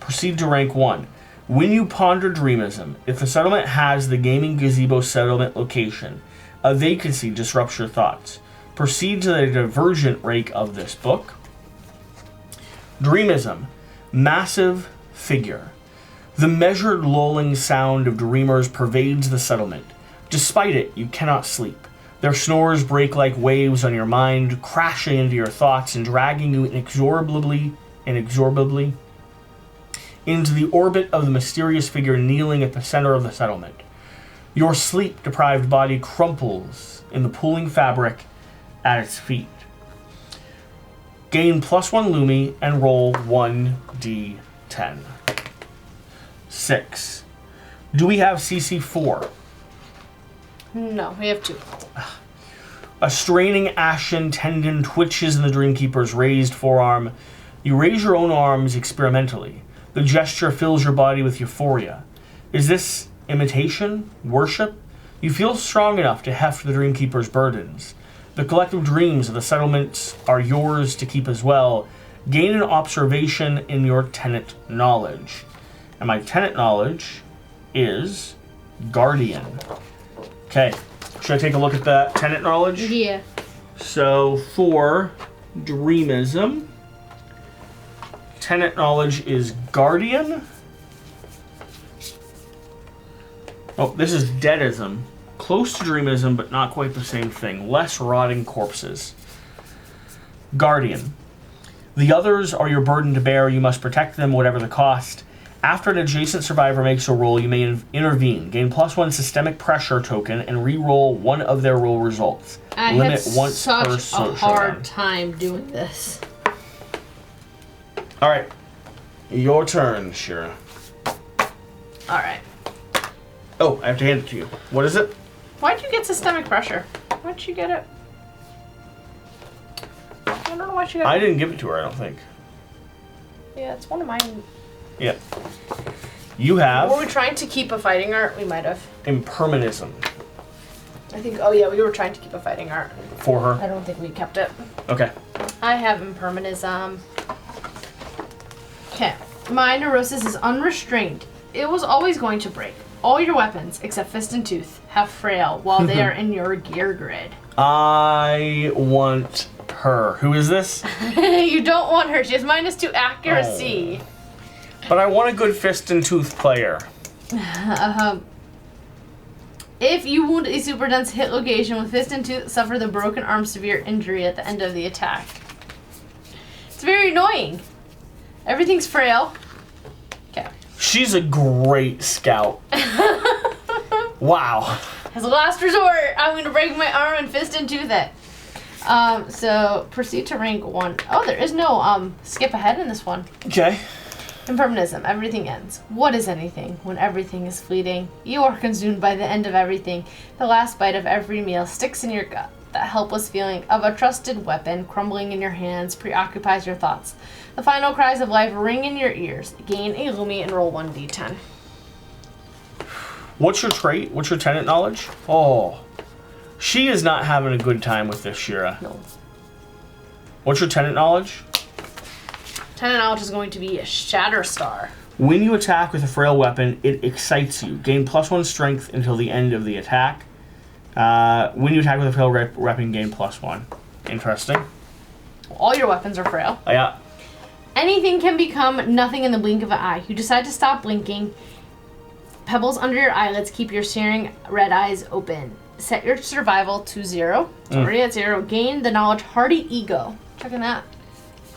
Proceed to rank 1. When you ponder dreamism, if the settlement has the gaming gazebo settlement location, a vacancy disrupts your thoughts. Proceed to the divergent rank of this book. Dreamism. Massive figure. The measured lulling sound of dreamers pervades the settlement. Despite it, you cannot sleep. Their snores break like waves on your mind, crashing into your thoughts and dragging you inexorably into the orbit of the mysterious figure kneeling at the center of the settlement. Your sleep-deprived body crumples in the pooling fabric at its feet. Gain +1 Lumi and roll 1d10. 6. Do we have CC4? No, we have 2. A straining ashen tendon twitches in the Dreamkeeper's raised forearm. You raise your own arms experimentally. The gesture fills your body with euphoria. Is this imitation? Worship? You feel strong enough to heft the Dreamkeeper's burdens. The collective dreams of the settlements are yours to keep as well. Gain an observation in your tenant knowledge. And my tenant knowledge is Guardian. Okay, should I take a look at that tenant knowledge? Yeah. So for Dreamism, tenant knowledge is Guardian. Oh, this is Deadism. Close to Dreamism, but not quite the same thing. Less rotting corpses. Guardian. The others are your burden to bear. You must protect them, whatever the cost. After an adjacent survivor makes a roll, you may intervene. Gain +1 systemic pressure token and re-roll one of their roll results. I Limit had once per such a hard time doing this. All right, your turn, Shira. All right. Oh, I have to hand it to you. What is it? Why'd you get systemic pressure? Why'd you get it? I don't know why she got it. I didn't give it to her, I don't think. Yeah, it's one of mine. Yeah. You have Were we trying to keep a fighting art? We might have. impermanism I think, oh yeah, we were trying to keep a fighting art. for her. I don't think we kept it. Okay. I have impermanism. Okay. My neurosis is unrestrained. It was always going to break. All your weapons, except fist and tooth, have frail while they are in your gear grid. I want her. Who is this? You don't want her. She has -2 accuracy. But I want a good fist and tooth player. If you wound a super dense hit location with fist and tooth, suffer the broken arm severe injury at the end of the attack. It's very annoying. Everything's frail. Okay. She's a great scout. Wow. As a last resort, I'm going to break my arm and fist and tooth it. So proceed to rank 1. Oh, there is no skip ahead in this one. Okay. Impermanism. Everything ends. What is anything when everything is fleeting? You are consumed by the end of everything. The last bite of every meal sticks in your gut. That helpless feeling of a trusted weapon crumbling in your hands preoccupies your thoughts. The final cries of life ring in your ears. Gain a Lumi and roll 1d10. What's your trait? What's your tenant knowledge? Oh. She is not having a good time with this, Shira. No. What's your tenant knowledge? Tenant knowledge is going to be a Shatterstar. When you attack with a frail weapon, it excites you. Gain +1 strength until the end of the attack. When you attack with a frail weapon, gain +1. Interesting. All your weapons are frail. Yeah. Anything can become nothing in the blink of an eye. You decide to stop blinking. Pebbles under your eyelids keep your searing red eyes open. Set your survival to 0. It's already at 0. Gain the knowledge Hardy Ego. Checking that.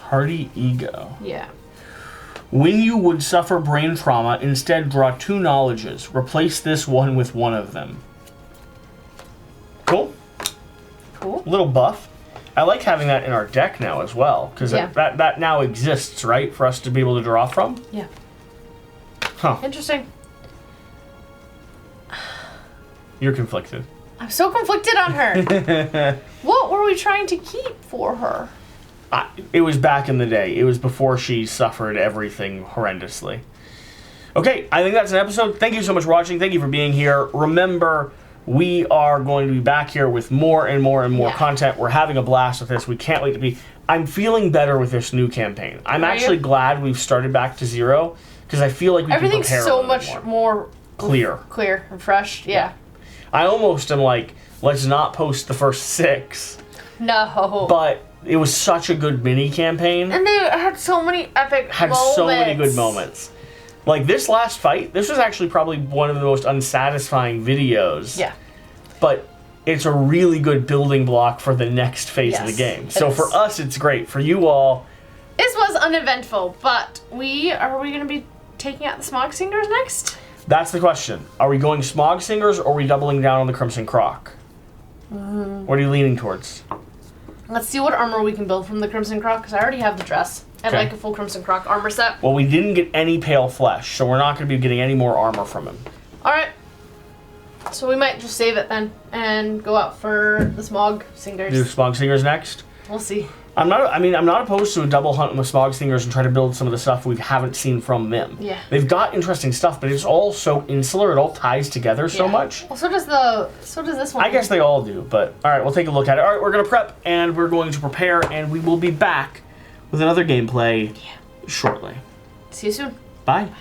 Hardy Ego. Yeah. When you would suffer brain trauma, instead draw 2 knowledges. Replace this one with one of them. Cool. Cool. Little buff. I like having that in our deck now as well, because Yeah. that now exists, right, for us to be able to draw from? Yeah. Huh. Interesting. You're conflicted. I'm so conflicted on her. What were we trying to keep for her? It was back in the day. It was before she suffered everything horrendously. Okay, I think that's an episode. Thank you so much for watching. Thank you for being here. Remember, we are going to be back here with more and more and more content. We're having a blast with this. We can't wait to be... I'm feeling better with this new campaign. I'm actually glad we've started back to 0, because I feel like we Everything's can prepare so a little much bit more clear and fresh. Yeah. I almost am like, let's not post the first 6. No. But it was such a good mini campaign. And they had so many epic moments. So many good moments. Like this last fight, this was actually probably one of the most unsatisfying videos. Yeah. But it's a really good building block for the next phase of the game. So for us, it's great. For you all... This was uneventful, but are we going to be taking out the smog singers next? That's the question. Are we going Smog Singers or are we doubling down on the Crimson Crock? What are you leaning towards? Let's see what armor we can build from the Crimson Crock, because I already have the dress. I'd like a full Crimson Crock armor set. Well, we didn't get any pale flesh, so we're not going to be getting any more armor from him. Alright. So we might just save it then and go out for the Smog Singers. Do Smog Singers next? We'll see. I'm not opposed to a double hunt with Smog Singers and try to build some of the stuff we haven't seen from them. Yeah. They've got interesting stuff, but it's all so insular. It all ties together so much. Well, so does this one. I guess they all do, but all right, we'll take a look at it. All right, we're going to prep and we're going to prepare, and we will be back with another gameplay shortly. See you soon. Bye. Bye.